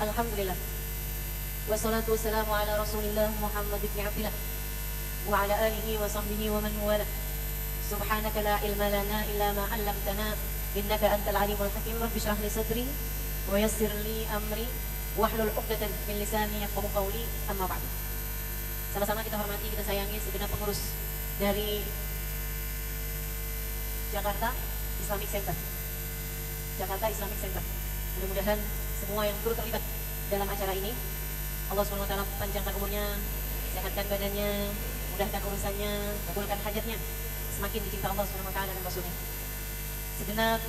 Alhamdulillah. Wassalatu wassalamu ala Rasulillah Muhammad ibn Abdillah wa ala alihi wa sahbihi wa man wala. Subhanaka la ilma lana illa ma 'allamtana innaka antal alimul hakim. Rabbi shrah li sadri wa yassir li amri wahlul 'uqdatam min lisani yafqahu qawli. Amma ba'du. Sama-sama kita hormati, kita sayangi segenap pengurus dari Jakarta Islamic Center. Jakarta Islamic Center. Mudah-mudahan semua yang turut terlibat dalam acara ini, Allah SWT panjangkan umurnya, sehatkan badannya, mudahkan urusannya, kabulkan hajatnya, semakin dicinta Allah SWT dan Rasulnya. Segenap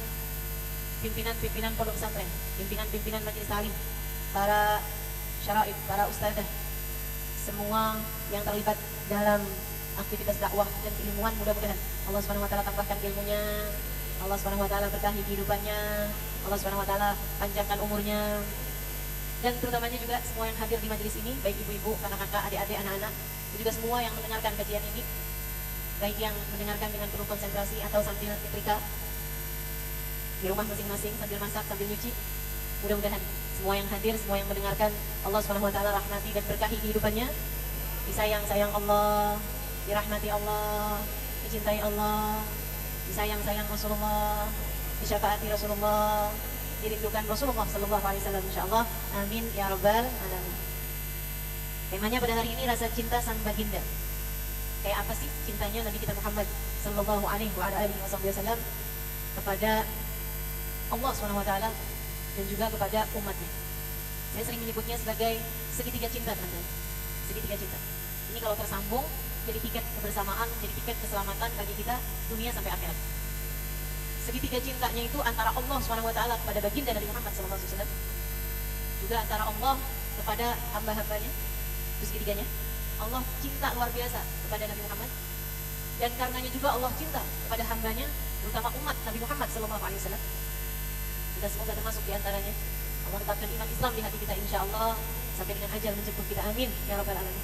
pimpinan-pimpinan pondok pesantren, pimpinan-pimpinan majelis taklim, para syaraif, para ustadzah, semua yang terlibat dalam aktivitas dakwah dan keilmuan, mudah-mudahan Allah SWT tambahkan ilmunya, Allah SWT berkahi kehidupannya, Allah SWT panjangkan umurnya, dan terutamanya juga semua yang hadir di majelis ini, baik ibu-ibu, kakak-kakak, adik-adik, anak-anak, dan juga semua yang mendengarkan kajian ini, baik yang mendengarkan dengan penuh konsentrasi atau sambil nyetrika di rumah masing-masing, sambil masak, sambil nyuci. Mudah-mudahan semua yang hadir, semua yang mendengarkan, Allah SWT rahmati dan berkahi kehidupannya, disayang-sayang Allah, dirahmati Allah, dicintai Allah, disayang-sayang Rasulullah, disyafaati Rasulullah, dirindukan Rasulullah sallallahu alaihi wasallam, insyaallah. Amin ya rabbal alamin. Temanya pada hari ini rasa cinta sang baginda. Kayak apa sih cintanya Nabi kita Muhammad sallallahu alaihi wasallam kepada Allah Subhanahu wa taala dan juga kepada umatnya. Saya sering menyebutnya sebagai segitiga cinta, teman-teman. Segitiga cinta. Ini kalau tersambung jadi tiket kebersamaan, jadi tiket keselamatan bagi kita dunia sampai akhirat. Segitiga cintanya itu antara Allah SWT kepada baginda Nabi Muhammad SAW, juga antara Allah kepada hamba-hambanya. Itu segitiganya. Allah cinta luar biasa kepada Nabi Muhammad, dan karenanya juga Allah cinta kepada hambanya, terutama umat Nabi Muhammad SAW. Kita semoga termasuk di antaranya. Allah tetapkan iman Islam di hati kita, insya Allah, sampai dengan ajal menjemput kita. Amin ya rabbal alamin.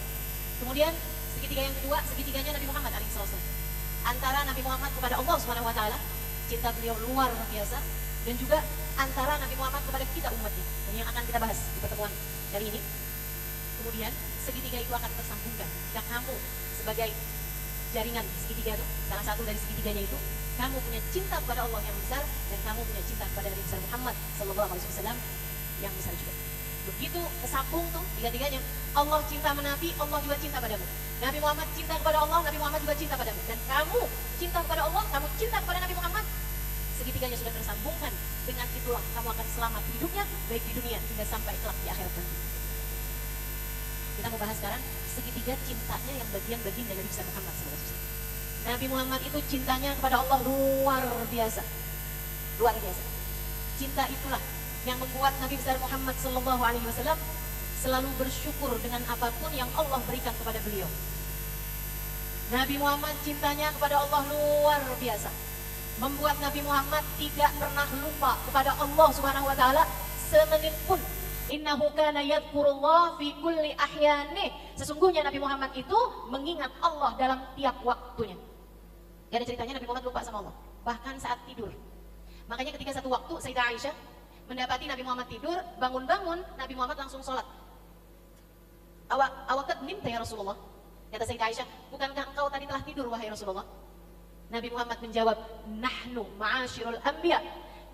Kemudian segitiga yang kedua, segitiganya Nabi Muhammad SAW, antara Nabi Muhammad kepada Allah SWT, cinta beliau luar biasa, dan juga antara Nabi Muhammad kepada kita umatnya. Ini yang akan kita bahas di pertemuan kali ini. Kemudian segitiga itu akan tersambungkan jika kamu sebagai jaringan segitiga itu, salah satu dari segitiganya itu, kamu punya cinta kepada Allah yang besar, dan kamu punya cinta kepada Nabi besar Muhammad sallallahu alaihi wasallam yang besar juga. Begitu kesambung tuh tiga-tiganya. Allah cinta Nabi, Allah juga cinta padamu. Nabi Muhammad cinta kepada Allah, Nabi Muhammad juga cinta padamu. Dan kamu cinta kepada Allah, kamu cinta kepada Nabi Muhammad. Segitiganya sudah tersambungkan. Dengan itulah kamu akan selamat hidupnya, baik di dunia hingga sampai kelak di akhirat nanti. Kita mau bahas sekarang segitiga cintanya yang bagian baginda Nabi besar Muhammad SAW. Nabi Muhammad itu cintanya kepada Allah luar biasa. Luar biasa. Cinta itulah yang membuat Nabi besar Muhammad SAW selalu bersyukur dengan apapun yang Allah berikan kepada beliau. Nabi Muhammad cintanya kepada Allah luar biasa, membuat Nabi Muhammad tidak pernah lupa kepada Allah Subhanahu wa taala semenit pun. Innahu kana yadhkurullah fi kulli ahyani. Sesungguhnya Nabi Muhammad itu mengingat Allah dalam tiap waktunya. Gak ada ceritanya Nabi Muhammad lupa sama Allah, bahkan saat tidur. Makanya ketika satu waktu Sayyidah Aisyah mendapati Nabi Muhammad tidur, bangun-bangun Nabi Muhammad langsung sholat. Awakat nimta ya Rasulullah. Kata Sayyidah Aisyah, bukankah engkau tadi telah tidur wahai Rasulullah? Nabi Muhammad menjawab, nahnu ma'asyirul anbiya,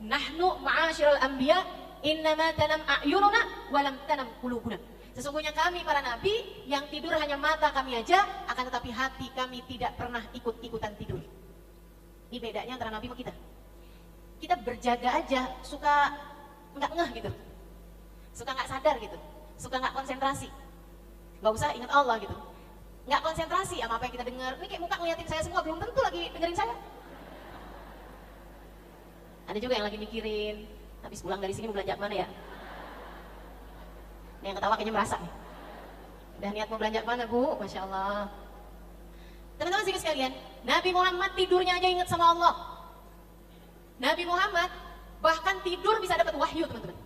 nahnu ma'asyirul anbiya, innama tanam a'yununa walam tanam qulubuna. Sesungguhnya kami para nabi yang tidur hanya mata kami aja, akan tetapi hati kami tidak pernah ikut-ikutan tidur. Ini bedanya antara nabi sama kita. Kita berjaga aja, suka nggak ngeh gitu, suka nggak sadar gitu, suka nggak konsentrasi, nggak usah ingat Allah gitu, nggak konsentrasi sama apa yang kita dengar. Ini kayak muka ngeliatin saya semua, belum tentu lagi dengerin saya. Ada juga yang lagi mikirin, habis pulang dari sini mau belanja kemana ya? Ini yang ketawa kayaknya merasa nih, udah niat mau belanja kemana bu? Masya Allah. Teman-teman sekalian, Nabi Muhammad tidurnya aja ingat sama Allah. Nabi Muhammad bahkan tidur bisa dapat wahyu, teman-teman.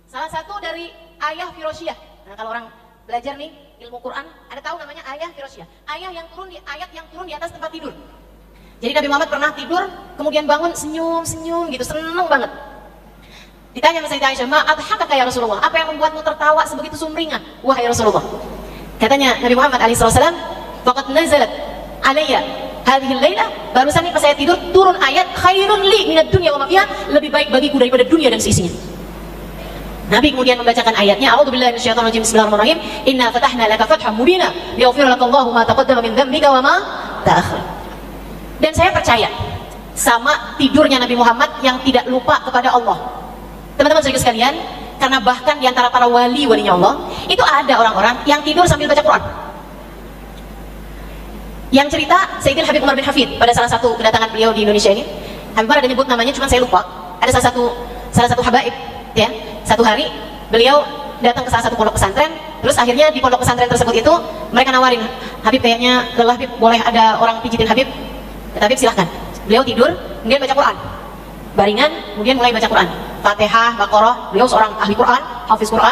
Salah satu dari ayah Firosyah. Nah, kalau orang belajar nih ilmu Quran, ada tahu namanya ayah Firosyah. Ayat yang turun di atas tempat tidur. Jadi Nabi Muhammad pernah tidur, kemudian bangun senyum-senyum gitu, seneng banget. Ditanya sama Sayyidah Aisyah, "Ma adhakaka ya Rasulullah?" Apa yang membuatmu tertawa sebegitu sumringah, wahai Rasulullah? Katanya Nabi Muhammad SAW, "Faqad nazalat alayya hadhihi al-lailah." Barusan nih pas saya tidur turun ayat, "Khairun li minad dunya wa ma fiha." Lebih baik bagiku daripada dunia dan seisinya. Nabi kemudian membacakan ayatnya, "A'udzubillahi minasyaitonir rajim. Bismillahirrahmanirrahim. Inna fatahna laka fathhan mubina liyaghfira lakallahu ma taqaddama min dhanbika wa ma ta'akhkhar." Dan saya percaya sama tidurnya Nabi Muhammad yang tidak lupa kepada Allah. Teman-teman saudara sekalian, karena bahkan di antara para walinya Allah, itu ada orang-orang yang tidur sambil baca Quran. Yang cerita Sayyidil Habib Umar bin Hafid pada salah satu kedatangan beliau di Indonesia ini. Habib Umar ada nyebut namanya, cuma saya lupa. Ada salah satu habaib, ya. Satu hari beliau datang ke salah satu pondok pesantren, terus akhirnya di pondok pesantren tersebut itu mereka nawarin, "Habib kayaknya lelah Habib, boleh ada orang pijitin Habib?" Kata Habib, "Silahkan." Beliau tidur, kemudian baca Quran. Baringan, kemudian mulai baca Quran. Fatihah, Baqarah, beliau seorang ahli Quran, hafiz Quran.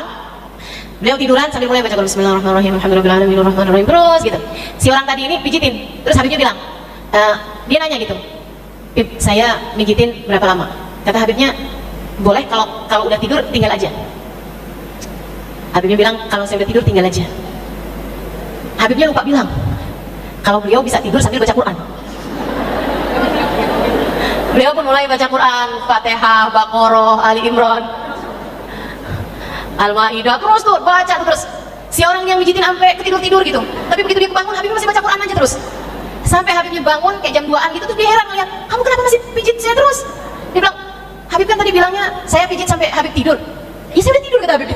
Beliau tiduran sambil mulai baca Quran. Bismillahirrahmanirrahim, alhamdulillahirabbil alamin, terus gitu. Si orang tadi ini pijitin, terus Habibnya bilang, dia nanya gitu, "Habib, saya mijitin berapa lama?" Kata Habibnya, "Boleh, kalau udah tidur tinggal aja." Habibnya bilang, "Kalau saya udah tidur tinggal aja." Habibnya lupa bilang kalau beliau bisa tidur sambil baca Quran. Beliau pun mulai baca Quran, Fatihah, Baqarah, Ali Imran, Al-Maidah, terus tuh baca terus. Si orang yang mijitin sampai ketidur-tidur gitu. Tapi begitu dia bangun, Habib masih baca Quran aja terus. Sampai Habibnya bangun kayak jam 2-an gitu, terus dia heran ngeliat, "Kamu kenapa masih pijit saya terus?" Dia bilang, "Habib kan tadi bilangnya saya pijit sampai Habib tidur." "Ya saya udah tidur," kata Habib.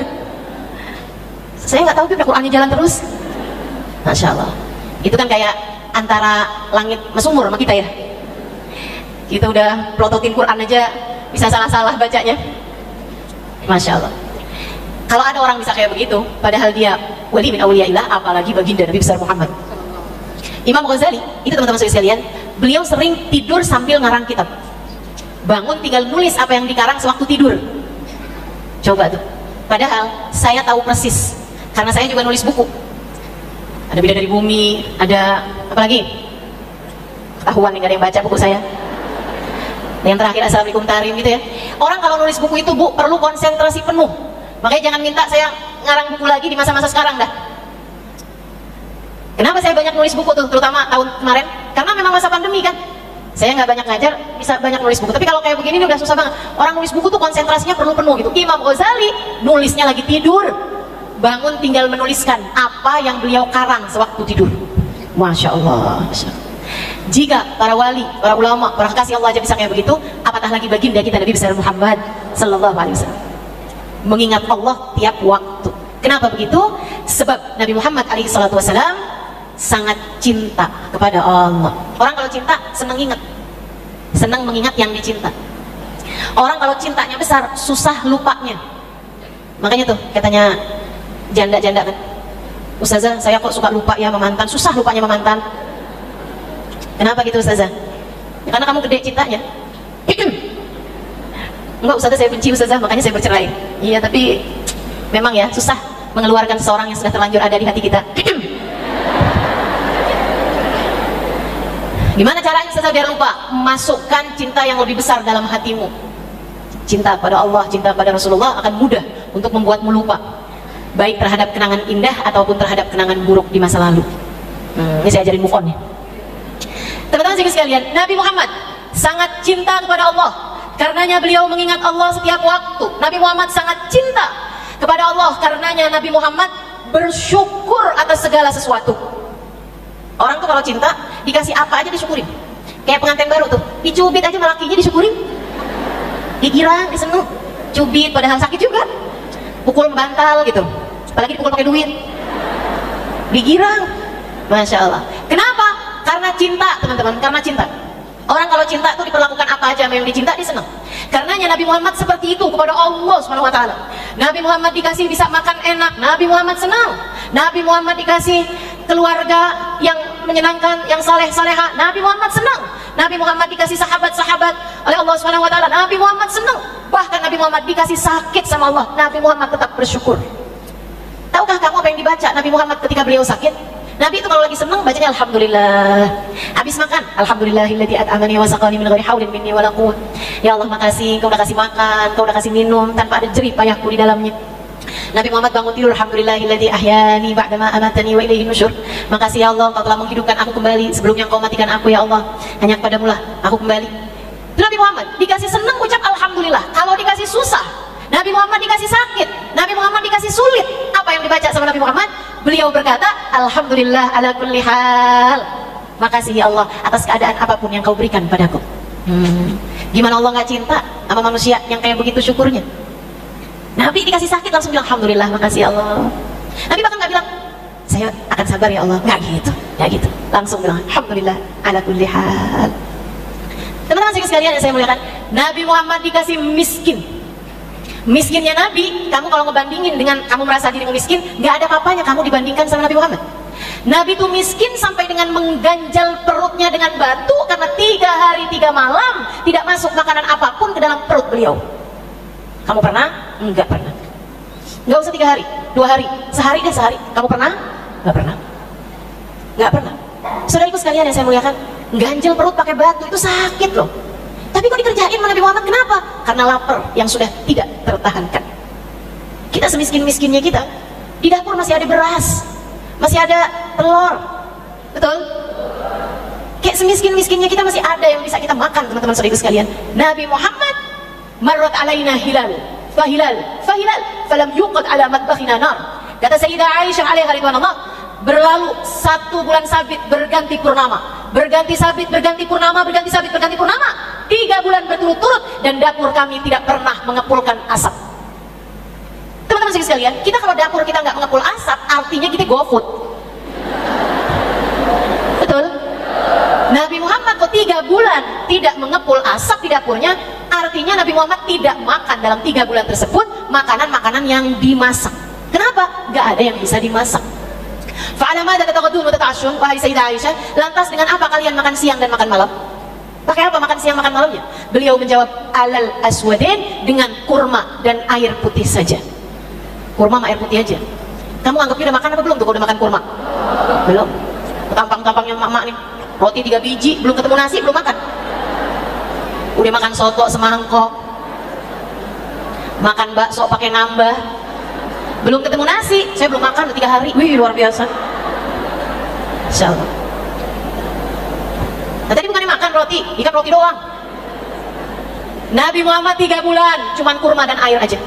"Saya nggak tahu Habib, Qurannya jalan terus." Masya Allah. Itu kan kayak antara langit sama sumur sama kita ya. Kita udah plototin Quran aja bisa salah-salah bacanya. Masya Allah. Kalau ada orang bisa kayak begitu, padahal dia wali min awliyaillah, apalagi baginda Nabi besar Muhammad. Imam Ghazali, itu teman-teman sekalian, beliau sering tidur sambil ngarang kitab. Bangun tinggal nulis apa yang dikarang sewaktu tidur. Coba tuh. Padahal saya tahu persis, karena saya juga nulis buku. Ada Bidadari Bumi, ada apa lagi? Ketahuan nih gak ada yang baca buku saya. Yang terakhir Assalamualaikum Tarim gitu ya. Orang kalau nulis buku itu, Bu, perlu konsentrasi penuh. Makanya jangan minta saya ngarang buku lagi di masa-masa sekarang dah. Kenapa saya banyak nulis buku tuh, terutama tahun kemarin? Karena memang masa pandemi kan. Saya nggak banyak ngajar, bisa banyak nulis buku. Tapi kalau kayak begini ini udah susah banget. Orang nulis buku tuh konsentrasinya perlu penuh gitu. Imam Ghazali nulisnya lagi tidur, bangun tinggal menuliskan apa yang beliau karang sewaktu tidur. Masya Allah. Jika para wali, para ulama, para kekasih Allah aja bisa kayak begitu, apatah lagi baginda kita Nabi besar Muhammad Sallallahu Alaihi Wasallam. Mengingat Allah tiap waktu. Kenapa begitu? Sebab Nabi Muhammad Alaihi Wasallam sangat cinta kepada Allah. Orang kalau cinta senang ingat, senang mengingat yang dicinta. Orang kalau cintanya besar susah lupanya. Makanya tuh katanya janda-janda kan, "Ustazah, saya kok suka lupa ya sama mantan, susah lupanya sama mantan." Kenapa gitu Ustazah? Ya, karena kamu gede cintanya. Enggak Ustazah, saya benci Ustazah, makanya saya bercerai. Iya, tapi memang ya susah mengeluarkan seseorang yang sudah terlanjur ada di hati kita. Gimana caranya Ustazah biar lupa? Masukkan cinta yang lebih besar dalam hatimu. Cinta pada Allah, cinta pada Rasulullah akan mudah untuk membuatmu lupa, baik terhadap kenangan indah ataupun terhadap kenangan buruk di masa lalu. Ini saya ajarin move on ya. Teman-teman sekalian, Nabi Muhammad sangat cinta kepada Allah. Karenanya beliau mengingat Allah setiap waktu. Nabi Muhammad sangat cinta kepada Allah. Karenanya Nabi Muhammad bersyukur atas segala sesuatu. Orang tuh kalau cinta, dikasih apa aja disyukurin. Kayak pengantin baru tuh, dicubit aja malakinya disyukurin. Digirang, diseneng, cubit padahal sakit juga. Pukul bantal gitu, apalagi dipukul pakai duit. Digirang, Masya Allah. Kenapa? Karena cinta, teman-teman, karena cinta. Orang kalau cinta itu diperlakukan apa aja yang dicinta, dia senang. Karenanya Nabi Muhammad seperti itu kepada Allah SWT. Nabi Muhammad dikasih bisa makan enak, Nabi Muhammad senang. Nabi Muhammad dikasih keluarga yang menyenangkan, yang saleh-saleha, Nabi Muhammad senang. Nabi Muhammad dikasih sahabat-sahabat oleh Allah SWT, Nabi Muhammad senang. Bahkan Nabi Muhammad dikasih sakit sama Allah, Nabi Muhammad tetap bersyukur. Tahukah kamu apa yang dibaca Nabi Muhammad ketika beliau sakit? Nabi itu kalau lagi senang bacanya alhamdulillah. Habis makan, alhamdulillahilladzi at'amani wa saqani min ghairi haulin minni wala quwwah. Ya Allah, makasih Kau udah kasih makan, Kau udah kasih minum tanpa ada jerih payahku di dalamnya. Nabi Muhammad bangun tidur, alhamdulillahilladzi ahyani ba'dama amatani wa ilaihi nusyur. Makasih ya Allah, Kau telah menghidupkan aku kembali sebelumnya Kau matikan aku ya Allah. Hanya kepadamu lah aku kembali. Nabi Muhammad dikasih senang ucap alhamdulillah. Kalau dikasih susah, Nabi Muhammad dikasih sakit, Nabi Muhammad dikasih sulit, apa yang dibaca sama Nabi Muhammad? Beliau berkata, alhamdulillah ala kulli hal. Makasih ya Allah atas keadaan apapun yang Kau berikan padaku. Gimana Allah nggak cinta sama manusia yang kayak begitu syukurnya? Nabi dikasih sakit langsung bilang alhamdulillah, makasih ya Allah. Nabi bahkan nggak bilang saya akan sabar ya Allah, nggak gitu, nggak gitu. Langsung bilang alhamdulillah ala kulli hal. Teman-teman sekalian yang saya muliakan, Nabi Muhammad dikasih miskin. Miskinnya Nabi, kamu kalau ngebandingin dengan kamu merasa dirimu miskin, nggak ada apa-apanya kamu dibandingkan sama Nabi Muhammad. Nabi itu miskin sampai dengan mengganjal perutnya dengan batu karena 3 hari 3 malam tidak masuk makanan apapun ke dalam perut beliau. Kamu pernah? Enggak pernah. Nggak usah 3 hari, 2 hari, sehari deh sehari. Kamu pernah? Nggak pernah. Nggak pernah. Saudariku sekalian yang saya muliakan, ganjel perut pakai batu itu sakit loh. Tapi kok dikerjain sama Nabi Muhammad? Kenapa? Karena lapar yang sudah tidak tertahankan. Kita semiskin-miskinnya kita, di dapur masih ada beras, masih ada telur, betul? Kayak semiskin-miskinnya kita masih ada yang bisa kita makan, teman-teman saudara sekalian. Nabi Muhammad marrat alaina hilal, fahilal, falam yuqad ala matbakhina nar. Kata Sayyidah Aisyah alaiha ridwanullah, berlalu 1 bulan sabit berganti purnama, berganti sabit berganti purnama, berganti sabit berganti purnama, 3 bulan berturut-turut, dan dapur kami tidak pernah mengepulkan asap. Teman-teman sekalian, kita kalau dapur kita nggak mengepul asap, artinya kita GoFood. Betul? Nabi Muhammad kok 3 bulan tidak mengepul asap di dapurnya, artinya Nabi Muhammad tidak makan dalam 3 bulan tersebut makanan-makanan yang dimasak. Kenapa? Nggak ada yang bisa dimasak. Fa'ala madza tataghaddun wa tata'ashun, wahai Sayyidah Aisyah, lantas dengan apa kalian makan siang dan makan malam? Pakai apa makan siang makan malamnya? Beliau menjawab, alal aswadain, dengan kurma dan air putih saja. Kurma sama air putih aja. Kamu anggapnya udah makan apa belum tuh kalau udah makan kurma? Belum. Tampang-tampangnya mak nih, roti 3 biji, belum ketemu nasi, belum makan. Udah makan soto semangkok, makan bakso pakai nambah, belum ketemu nasi. Saya belum makan udah 3 hari. Wih, luar biasa. Insyaallah. Nah, tadi bukannya makan roti, ikan roti doang. Nabi Muhammad 3 bulan cuman kurma dan air aja.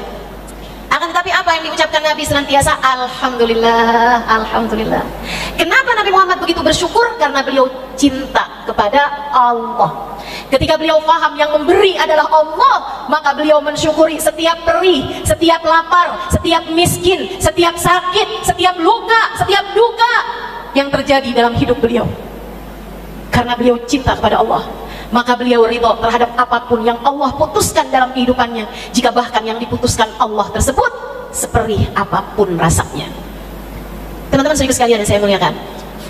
Akan tetapi apa yang diucapkan Nabi senantiasa? Alhamdulillah, alhamdulillah. Kenapa Nabi Muhammad begitu bersyukur? Karena beliau cinta kepada Allah. Ketika beliau paham yang memberi adalah Allah, maka beliau mensyukuri setiap perih, setiap lapar, setiap miskin, setiap sakit, setiap luka, setiap duka yang terjadi dalam hidup beliau. Karena beliau cinta kepada Allah, maka beliau ridho terhadap apapun yang Allah putuskan dalam kehidupannya, jika bahkan yang diputuskan Allah tersebut seperih apapun rasanya. Teman-teman saudara sekalian yang saya muliakan,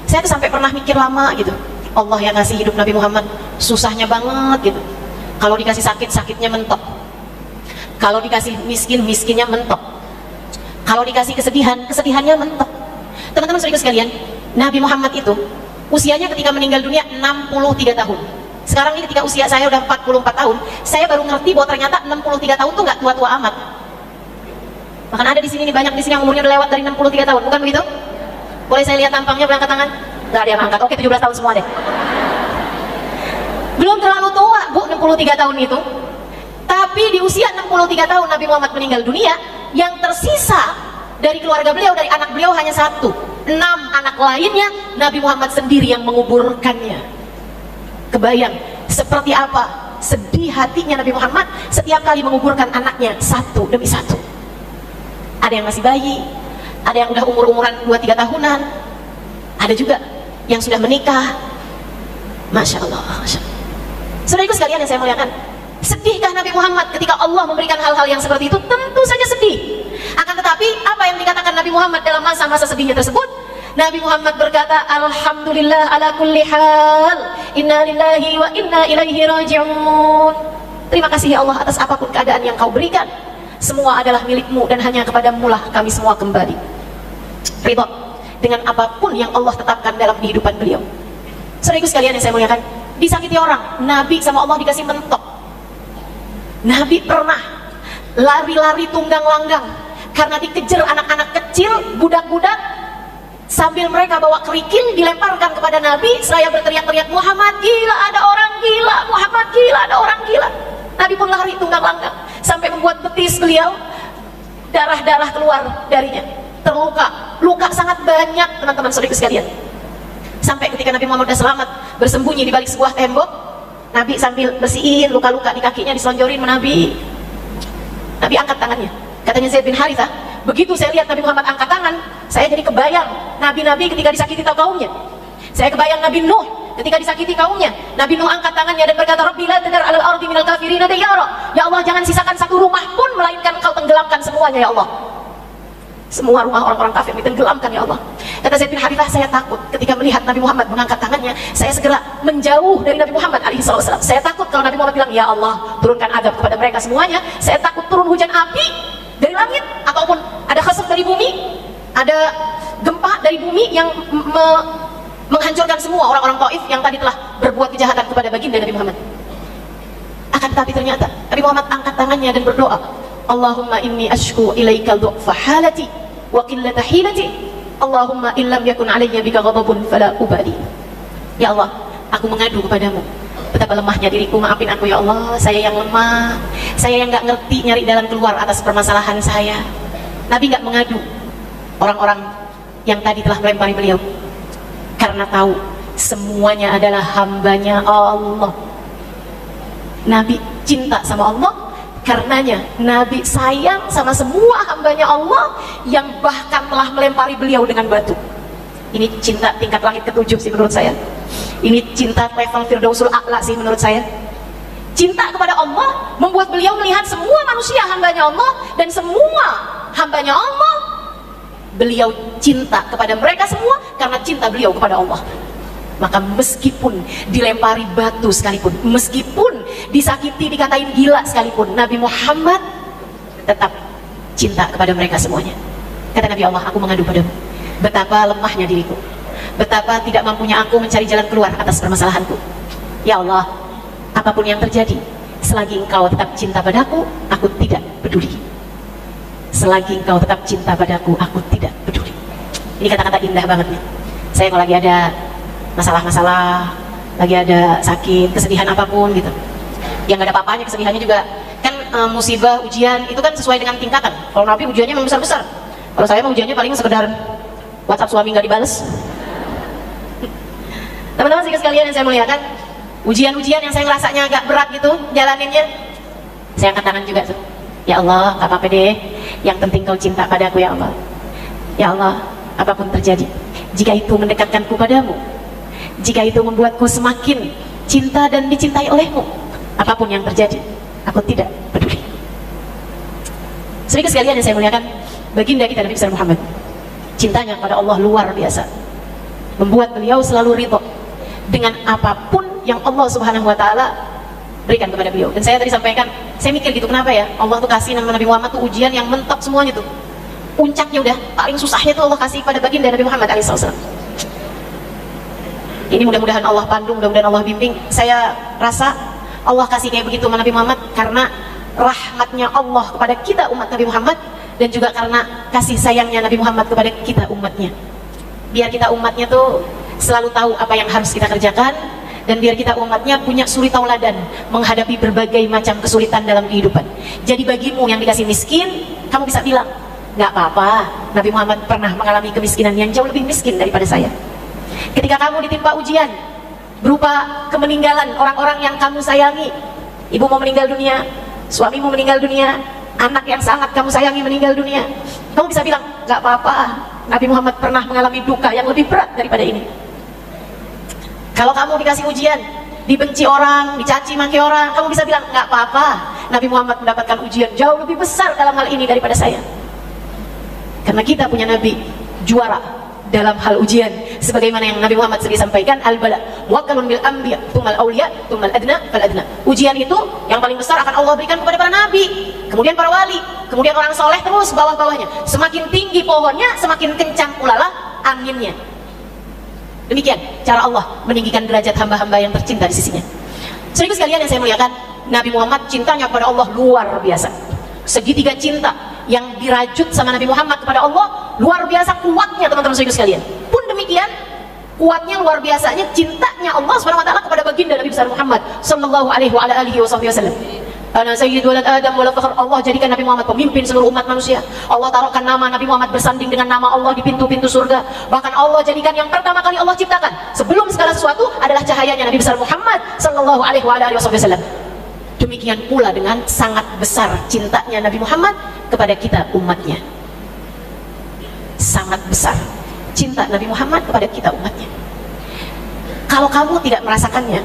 saya tuh sampai pernah mikir lama gitu, Allah yang ngasih hidup Nabi Muhammad susahnya banget gitu. Kalau dikasih sakit, sakitnya mentok. Kalau dikasih miskin, miskinnya mentok. Kalau dikasih kesedihan, kesedihannya mentok. Teman-teman saudara sekalian, Nabi Muhammad itu usianya ketika meninggal dunia 63 tahun. Sekarang ini ketika usia saya udah 44 tahun, saya baru ngerti bahwa ternyata 63 tahun tuh nggak tua-tua amat. Bahkan ada di sini nih, banyak di sini yang umurnya udah lewat dari 63 tahun, bukan begitu? Boleh saya lihat tampangnya, berangkat tangan? Nggak ada yang angkat. Oke, 17 tahun semua deh. Belum terlalu tua, Bu, 63 tahun itu. Tapi di usia 63 tahun Nabi Muhammad meninggal dunia, yang tersisa dari keluarga beliau, dari anak beliau hanya 1. 6 anak lainnya Nabi Muhammad sendiri yang menguburkannya. Kebayang seperti apa sedih hatinya Nabi Muhammad setiap kali menguburkan anaknya 1 demi 1. Ada yang masih bayi, ada yang udah umur-umuran 2-3 tahunan, ada juga yang sudah menikah. Masya Allah, Masya Allah. Saudaraku sekalian yang saya muliakan, sedihkah Nabi Muhammad ketika Allah memberikan hal-hal yang seperti itu? Tentu saja sedih. Akan tetapi apa yang dikatakan Nabi Muhammad dalam masa-masa sedihnya tersebut? Nabi Muhammad berkata, alhamdulillah ala kulli hal, inna lillahi wa inna ilaihi raji'un. Terima kasih ya Allah atas apapun keadaan yang kau berikan. Semua adalah milikmu dan hanya kepadamu lah kami semua kembali. Ridho. dengan apapun yang Allah tetapkan dalam kehidupan beliau. Saudaraku sekalian yang saya muliakan, disakiti orang, Nabi sama Allah dikasih mentok. Nabi pernah lari-lari tunggang langgang karena dikejar anak-anak kecil, budak-budak, sambil mereka bawa kerikil dilemparkan kepada Nabi. Seraya berteriak-teriak, Muhammad gila, ada orang gila, Muhammad gila, ada orang gila. Nabi pun lari tunggang langgang sampai membuat betis beliau darah-darah keluar darinya, terluka, luka sangat banyak teman-teman saudaraku sekalian. Sampai ketika Nabi Muhammad sudah selamat bersembunyi di balik sebuah tembok, Nabi sambil bersihin luka-luka di kakinya, diselonjorin sama Nabi. Nabi angkat tangannya, katanya Zaid bin Harithah, begitu saya lihat Nabi Muhammad angkat tangan, saya jadi kebayang Nabi-Nabi ketika disakiti kaumnya. Saya kebayang Nabi Nuh ketika disakiti kaumnya. Nabi Nuh angkat tangannya dan berkata, Rabbi la tadar alal ardi minal kafirina diyara. Ya Allah, jangan sisakan satu rumah pun melainkan Engkau tenggelamkan semuanya ya Allah. Semua rumah orang-orang kafir ditenggelamkan ya Allah. Kata Zaid bin Harithah, saya takut ketika melihat Nabi Muhammad mengangkat tangannya, saya segera menjauh dari Nabi Muhammad alaihissalam. Saya takut kalau Nabi Muhammad bilang, ya Allah, turunkan azab kepada mereka semuanya. Saya takut turun hujan api dari langit, ataupun ada khasaf dari bumi, ada gempa dari bumi yang menghancurkan semua orang-orang Taif yang tadi telah berbuat kejahatan kepada baginda Nabi Muhammad. Akan tetapi ternyata Nabi Muhammad angkat tangannya dan berdoa, Allahumma inni ashku ilaika du'fa halati wa qillata hilati, Allahumma illam yakun alayya bika ghadabun fala ubali. Ya Allah, aku mengadu kepadamu betapa lemahnya diriku, maafin aku ya Allah, saya yang lemah, saya yang gak ngerti nyari jalan keluar atas permasalahan saya. Nabi gak mengadu orang-orang yang tadi telah melempari beliau, karena tahu semuanya adalah hambanya Allah. Nabi cinta sama Allah, karenanya Nabi sayang sama semua hambanya Allah yang bahkan telah melempari beliau dengan batu. Ini cinta tingkat langit ketujuh sih menurut saya. Ini cinta level Firdausul A'la sih menurut saya. Cinta kepada Allah membuat beliau melihat semua manusia hambanya Allah, dan semua hambanya Allah beliau cinta kepada mereka semua karena cinta beliau kepada Allah. Maka meskipun dilempari batu sekalipun, meskipun disakiti, dikatain gila sekalipun, Nabi Muhammad tetap cinta kepada mereka semuanya. Kata Nabi, Allah, aku mengadu padamu betapa lemahnya diriku, betapa tidak mampunya aku mencari jalan keluar atas permasalahanku. Ya Allah, apapun yang terjadi, selagi engkau tetap cinta padaku, aku tidak peduli. Selagi engkau tetap cinta padaku, aku tidak peduli. Ini kata-kata indah banget nih. Saya kalau lagi ada masalah-masalah, lagi ada sakit, kesedihan apapun gitu, yang gak ada apa-apanya kesedihannya juga kan, musibah, ujian itu kan sesuai dengan tingkatan. Kalau Nabi ujiannya memang besar-besar, kalau saya mah ujiannya paling sekedar WhatsApp suami gak dibales. Teman-teman sekalian yang saya muliakan, ujian-ujian yang saya ngerasanya agak berat gitu jalaninnya, saya angkat tangan juga tuh. Ya Allah, gak apa-apa deh, yang penting kau cinta padaku ya Allah. Ya Allah, apapun terjadi, jika itu mendekatkanku padamu, jika itu membuatku semakin cinta dan dicintai olehmu, apapun yang terjadi, aku tidak peduli. Saudara sekalian yang saya muliakan, baginda kita Nabi besar Muhammad, cintanya kepada Allah luar biasa, membuat beliau selalu ridho dengan apapun yang Allah Subhanahu wa Ta'ala berikan kepada beliau. Dan saya tadi sampaikan, saya mikir gitu, kenapa ya Allah tuh kasih nama Nabi Muhammad tuh ujian yang mentok semuanya tuh, puncaknya udah paling susahnya tuh Allah kasih pada baginda Nabi Muhammad alaihissalam. Ini mudah-mudahan Allah pandu, mudah-mudahan Allah bimbing. Saya rasa Allah kasih kayak begitu sama Nabi Muhammad karena rahmatnya Allah kepada kita umat Nabi Muhammad, dan juga karena kasih sayangnya Nabi Muhammad kepada kita umatnya. Biar kita umatnya tuh selalu tahu apa yang harus kita kerjakan, dan biar kita umatnya punya suri tauladan menghadapi berbagai macam kesulitan dalam kehidupan. Jadi bagimu yang dikasih miskin, kamu bisa bilang, nggak apa-apa, Nabi Muhammad pernah mengalami kemiskinan yang jauh lebih miskin daripada saya. Ketika kamu ditimpa ujian berupa kemeninggalan orang-orang yang kamu sayangi, ibu mau meninggal dunia, suamimu meninggal dunia, anak yang sangat kamu sayangi meninggal dunia, kamu bisa bilang, nggak apa-apa, Nabi Muhammad pernah mengalami duka yang lebih berat daripada ini. Kalau kamu dikasih ujian, dibenci orang, dicaci maki orang, kamu bisa bilang, nggak apa-apa, Nabi Muhammad mendapatkan ujian jauh lebih besar dalam hal ini daripada saya. Karena kita punya Nabi juara dalam hal ujian, sebagaimana yang Nabi Muhammad sendiri sampaikan, al-bala muwakkalun bil anbiya tsummal awliya tsummal adna fal adna. Ujian itu yang paling besar akan Allah berikan kepada para nabi, kemudian para wali, kemudian orang soleh, terus bawah-bawahnya. Semakin tinggi pohonnya, semakin kencang pula anginnya. Demikian cara Allah meninggikan derajat hamba-hamba yang tercinta di sisinya. Saudara sekalian yang saya muliakan, Nabi Muhammad cintanya kepada Allah luar biasa. Segitiga cinta yang dirajut sama Nabi Muhammad kepada Allah luar biasa kuatnya, teman-teman saudara sekalian. Pun demikian kuatnya, luar biasanya cintanya Allah Subhanahu wa taala kepada baginda Nabi besar Muhammad sallallahu alaihi wasallam. Ana sayyidu walad Adam wala fakhr. Allah jadikan Nabi Muhammad pemimpin seluruh umat manusia. Allah taruhkan nama Nabi Muhammad bersanding dengan nama Allah di pintu-pintu surga. Bahkan Allah jadikan yang pertama kali Allah ciptakan sebelum segala sesuatu adalah cahayanya Nabi besar Muhammad sallallahu alaihi wasallam. Demikian pula dengan sangat besar cintanya Nabi Muhammad kepada kita umatnya. Sangat besar cinta Nabi Muhammad kepada kita umatnya. Kalau kamu tidak merasakannya,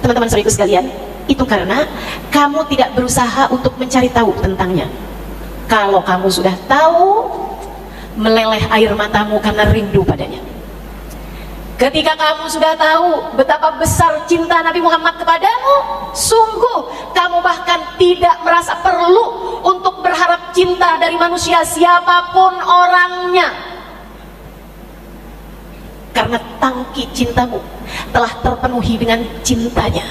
teman-teman saudaraku sekalian, itu karena kamu tidak berusaha untuk mencari tahu tentangnya. Kalau kamu sudah tahu, meleleh air matamu karena rindu padanya. Ketika kamu sudah tahu betapa besar cinta Nabi Muhammad kepadamu, sungguh kamu bahkan tidak merasa perlu untuk berharap cinta dari manusia siapapun orangnya, karena tangki cintamu telah terpenuhi dengan cintanya.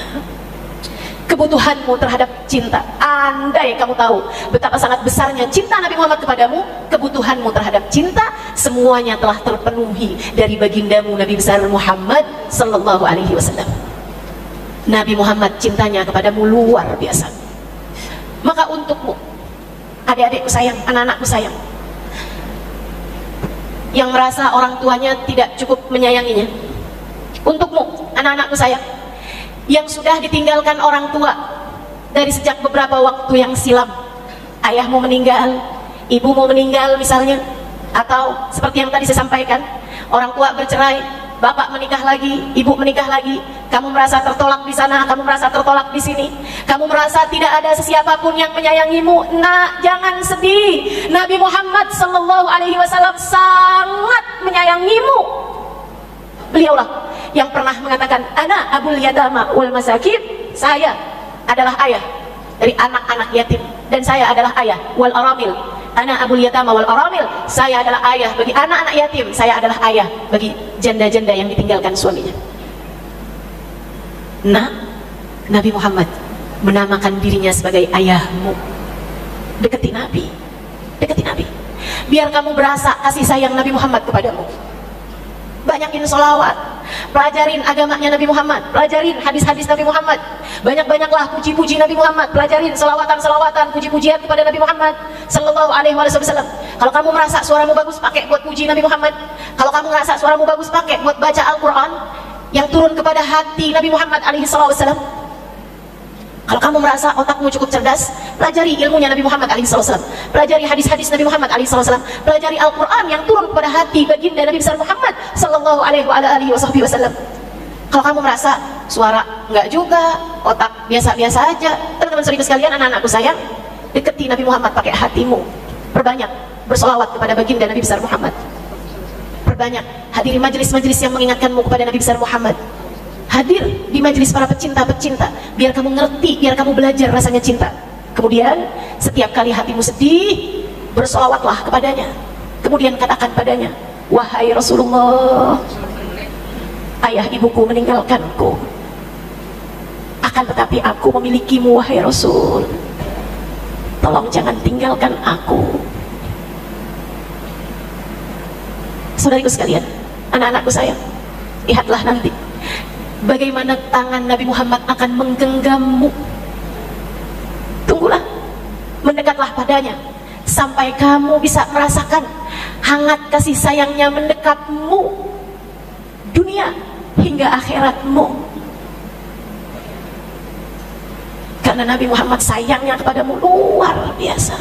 Kebutuhanmu terhadap cinta, andai kamu tahu betapa sangat besarnya cinta Nabi Muhammad kepadamu, kebutuhanmu terhadap cinta semuanya telah terpenuhi dari bagindamu Nabi besar Muhammad sallallahu alaihi wasallam. Nabi Muhammad cintanya kepadamu luar biasa. Maka untukmu, adik-adikku sayang, anak-anakku sayang, yang merasa orang tuanya tidak cukup menyayanginya, untukmu, anak-anakku sayang, yang sudah ditinggalkan orang tua dari sejak beberapa waktu yang silam, ayahmu meninggal, ibumu meninggal misalnya, atau seperti yang tadi saya sampaikan, orang tua bercerai, bapak menikah lagi, ibu menikah lagi, kamu merasa tertolak di sana, kamu merasa tertolak di sini, kamu merasa tidak ada sesiapapun yang menyayangimu. Nah, jangan sedih, Nabi Muhammad sallallahu alaihi wasallam sangat menyayangimu. Beliaulah yang pernah mengatakan, ana abul yatama wal masakin, saya adalah ayah dari anak-anak yatim, dan saya adalah ayah wal aramil. Ana abul yatama wal aramil, saya adalah ayah bagi anak-anak yatim, saya adalah ayah bagi janda-janda yang ditinggalkan suaminya. Nah, Nabi Muhammad menamakan dirinya sebagai ayahmu. Deketi Nabi, deketi Nabi, biar kamu berasa kasih sayang Nabi Muhammad kepadamu. Banyakin sholawat, pelajarin agamanya Nabi Muhammad, pelajarin hadis-hadis Nabi Muhammad, banyak-banyaklah puji-puji Nabi Muhammad, pelajarin selawatan-selawatan, puji-pujian kepada Nabi Muhammad sallallahu alaihi wasallam. Kalau kamu merasa suaramu bagus, pakai buat puji Nabi Muhammad. Kalau kamu merasa suaramu bagus, pakai buat baca Al-Quran yang turun kepada hati Nabi Muhammad alaihi wasallam. Kalau kamu merasa otakmu cukup cerdas, pelajari ilmunya Nabi Muhammad SAW, pelajari hadis-hadis Nabi Muhammad SAW, pelajari Al-Quran yang turun kepada hati baginda Nabi besar Muhammad sallallahu alaihi wasallam. Kalau kamu merasa suara enggak juga, otak biasa-biasa aja, teman-teman saudara sekalian, anak-anakku sayang, deketi Nabi Muhammad pakai hatimu. Perbanyak bersolawat kepada baginda Nabi besar Muhammad. Perbanyak hadiri majelis-majelis yang mengingatkanmu kepada Nabi besar Muhammad. Hadir di majelis para pecinta-pecinta, biar kamu ngerti, biar kamu belajar rasanya cinta. Kemudian setiap kali hatimu sedih, bersolawatlah kepadanya. Kemudian katakan padanya, wahai Rasulullah, ayah ibuku meninggalkanku, akan tetapi aku memilikimu wahai Rasul, tolong jangan tinggalkan aku. Saudariku sekalian, anak-anakku sayang, lihatlah nanti bagaimana tangan Nabi Muhammad akan menggenggammu. Tunggulah, mendekatlah padanya sampai kamu bisa merasakan hangat kasih sayangnya mendekapmu dunia hingga akhiratmu. Karena Nabi Muhammad sayangnya kepadamu luar biasa.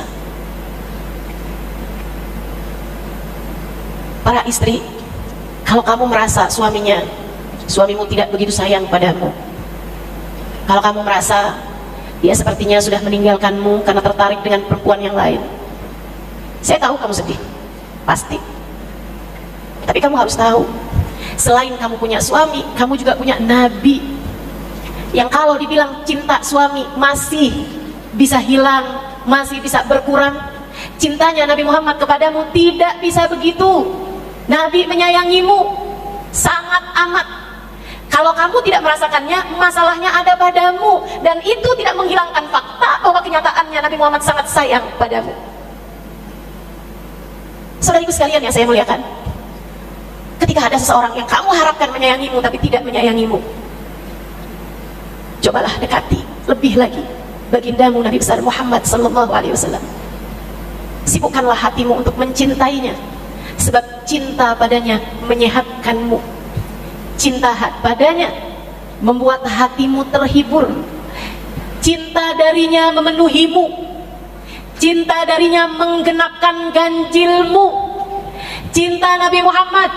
Para istri, kalau kamu merasa suamimu tidak begitu sayang padamu, kalau kamu merasa dia sepertinya sudah meninggalkanmu karena tertarik dengan perempuan yang lain, saya tahu kamu sedih, pasti. Tapi kamu harus tahu, selain kamu punya suami, kamu juga punya nabi yang kalau dibilang cinta suami masih bisa hilang, masih bisa berkurang. Cintanya Nabi Muhammad kepadamu tidak bisa begitu. Nabi menyayangimu sangat amat. Kalau kamu tidak merasakannya, masalahnya ada padamu, dan itu tidak menghilangkan fakta bahwa kenyataannya Nabi Muhammad sangat sayang padamu. Saudariku sekalian yang saya muliakan, ketika ada seseorang yang kamu harapkan menyayangimu tapi tidak menyayangimu, cobalah dekati lebih lagi bagindamu Nabi besar Muhammad sallallahu alaihi wasallam. Sibukkanlah hatimu untuk mencintainya, sebab cinta padanya menyehatkanmu. Cinta padanya membuat hatimu terhibur. Cinta darinya memenuhimu. Cinta darinya menggenapkan ganjilmu. Cinta Nabi Muhammad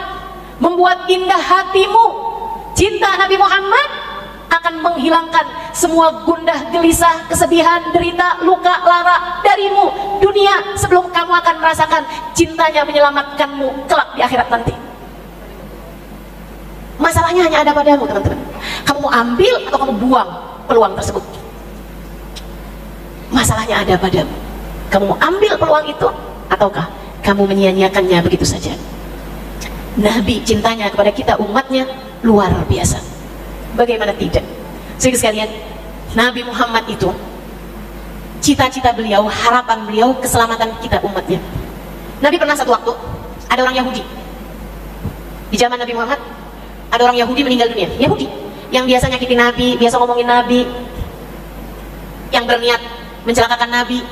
membuat indah hatimu. Cinta Nabi Muhammad akan menghilangkan semua gundah gelisah, kesedihan, derita, luka, lara darimu dunia, sebelum kamu akan merasakan cintanya menyelamatkanmu kelak di akhirat nanti. Masalahnya hanya ada padamu, teman-teman. Kamu mau ambil atau kamu buang peluang tersebut? Masalahnya ada padamu. Kamu mau ambil peluang itu ataukah kamu menyia-nyiakannya begitu saja? Nabi cintanya kepada kita umatnya luar biasa. Bagaimana tidak? Saudara sekalian, Nabi Muhammad itu cita-cita beliau, harapan beliau, keselamatan kita umatnya. Nabi pernah satu waktu ada orang Yahudi di zaman Nabi Muhammad. Ada orang Yahudi meninggal dunia. Yahudi yang biasa nyakitin Nabi, biasa ngomongin Nabi, yang berniat mencelakakan Nabi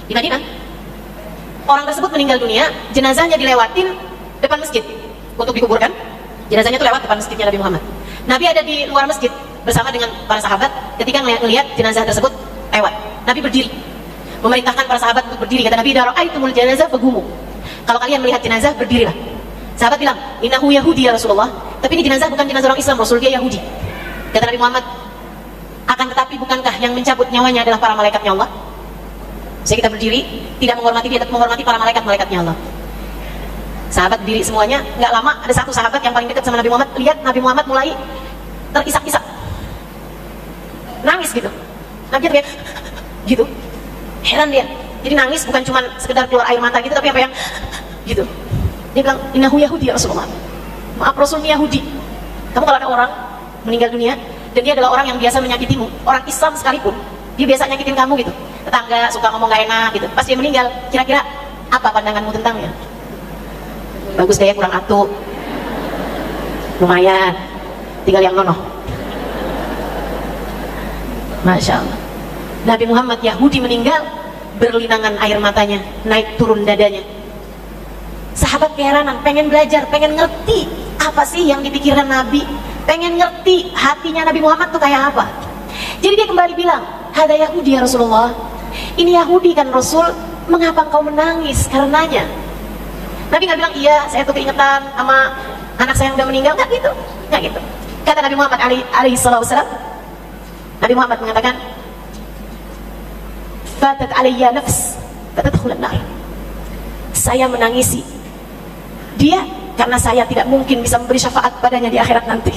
di Madinah. Orang tersebut meninggal dunia, jenazahnya dilewatin depan masjid untuk dikuburkan. Jenazahnya itu lewat depan masjidnya Nabi Muhammad. Nabi ada di luar masjid bersama dengan para sahabat. Ketika melihat jenazah tersebut lewat, Nabi berdiri, memerintahkan para sahabat untuk berdiri. Kata Nabi, "Dara'aitumul janazah fagumu." Kalau kalian melihat jenazah, berdirilah. Sahabat bilang, "Innahu Yahudi ya Rasulullah." Tapi ini jenazah bukan jenazah orang Islam, Rasul, dia Yahudi. Kata Nabi Muhammad, "Akan tetapi bukankah yang mencabut nyawanya adalah para malaikatnya Allah?" Saya kita berdiri, tidak menghormati dia, tapi menghormati para malaikat-malaikatnya Allah. Sahabat berdiri semuanya. Nggak lama ada satu sahabat yang paling dekat sama Nabi Muhammad, lihat Nabi Muhammad mulai terisak-isak, nangis gitu. Nabi kayak gitu, heran dia. Jadi nangis bukan cuma sekedar keluar air mata gitu, tapi apa yang gitu. Dia bilang, "Innahu Yahudi ya Rasulullah." Maaf, Rasul ini Yahudi. Kamu kalau ada orang meninggal dunia dan dia adalah orang yang biasa menyakitimu, orang Islam sekalipun, dia biasa nyakitin kamu gitu, tetangga suka ngomong gak enak gitu, pas dia meninggal, kira-kira apa pandanganmu tentangnya? Bagus gaya, kurang atuh, lumayan, tinggal yang nono. Masya Allah. Nabi Muhammad Yahudi meninggal, berlinangan air matanya, naik turun dadanya. Sahabat keheranan, pengen belajar, pengen ngerti apa sih yang dipikirkan Nabi, pengen ngerti hatinya Nabi Muhammad tuh kayak apa. Jadi dia kembali bilang, "Hada Yahudi ya Rasulullah." Ini Yahudi kan Rasul, mengapa engkau menangis karenanya? Nabi nggak bilang, "Iya, saya tuh keingetan sama anak saya yang udah meninggal." Nggak gitu, nggak gitu. Kata Nabi Muhammad alaihi salatu wassalam, Nabi Muhammad mengatakan, "Fatat alayya nafs, fatadkhulan nar." Saya menangisi dia karena saya tidak mungkin bisa memberi syafaat padanya di akhirat nanti.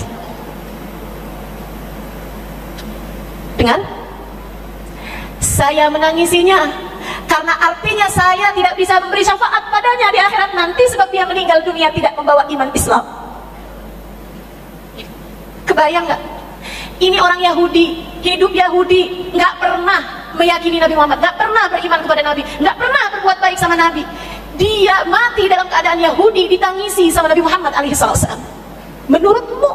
Dengan saya menangisinya karena artinya saya tidak bisa memberi syafaat padanya di akhirat nanti, sebab dia meninggal dunia tidak membawa iman Islam. Kebayang nggak? Ini orang Yahudi, hidup Yahudi, nggak pernah meyakini Nabi Muhammad, nggak pernah beriman kepada Nabi, nggak pernah berbuat baik sama Nabi. Dia mati dalam keadaan Yahudi, ditangisi sama Nabi Muhammad alaihissalam. Menurutmu,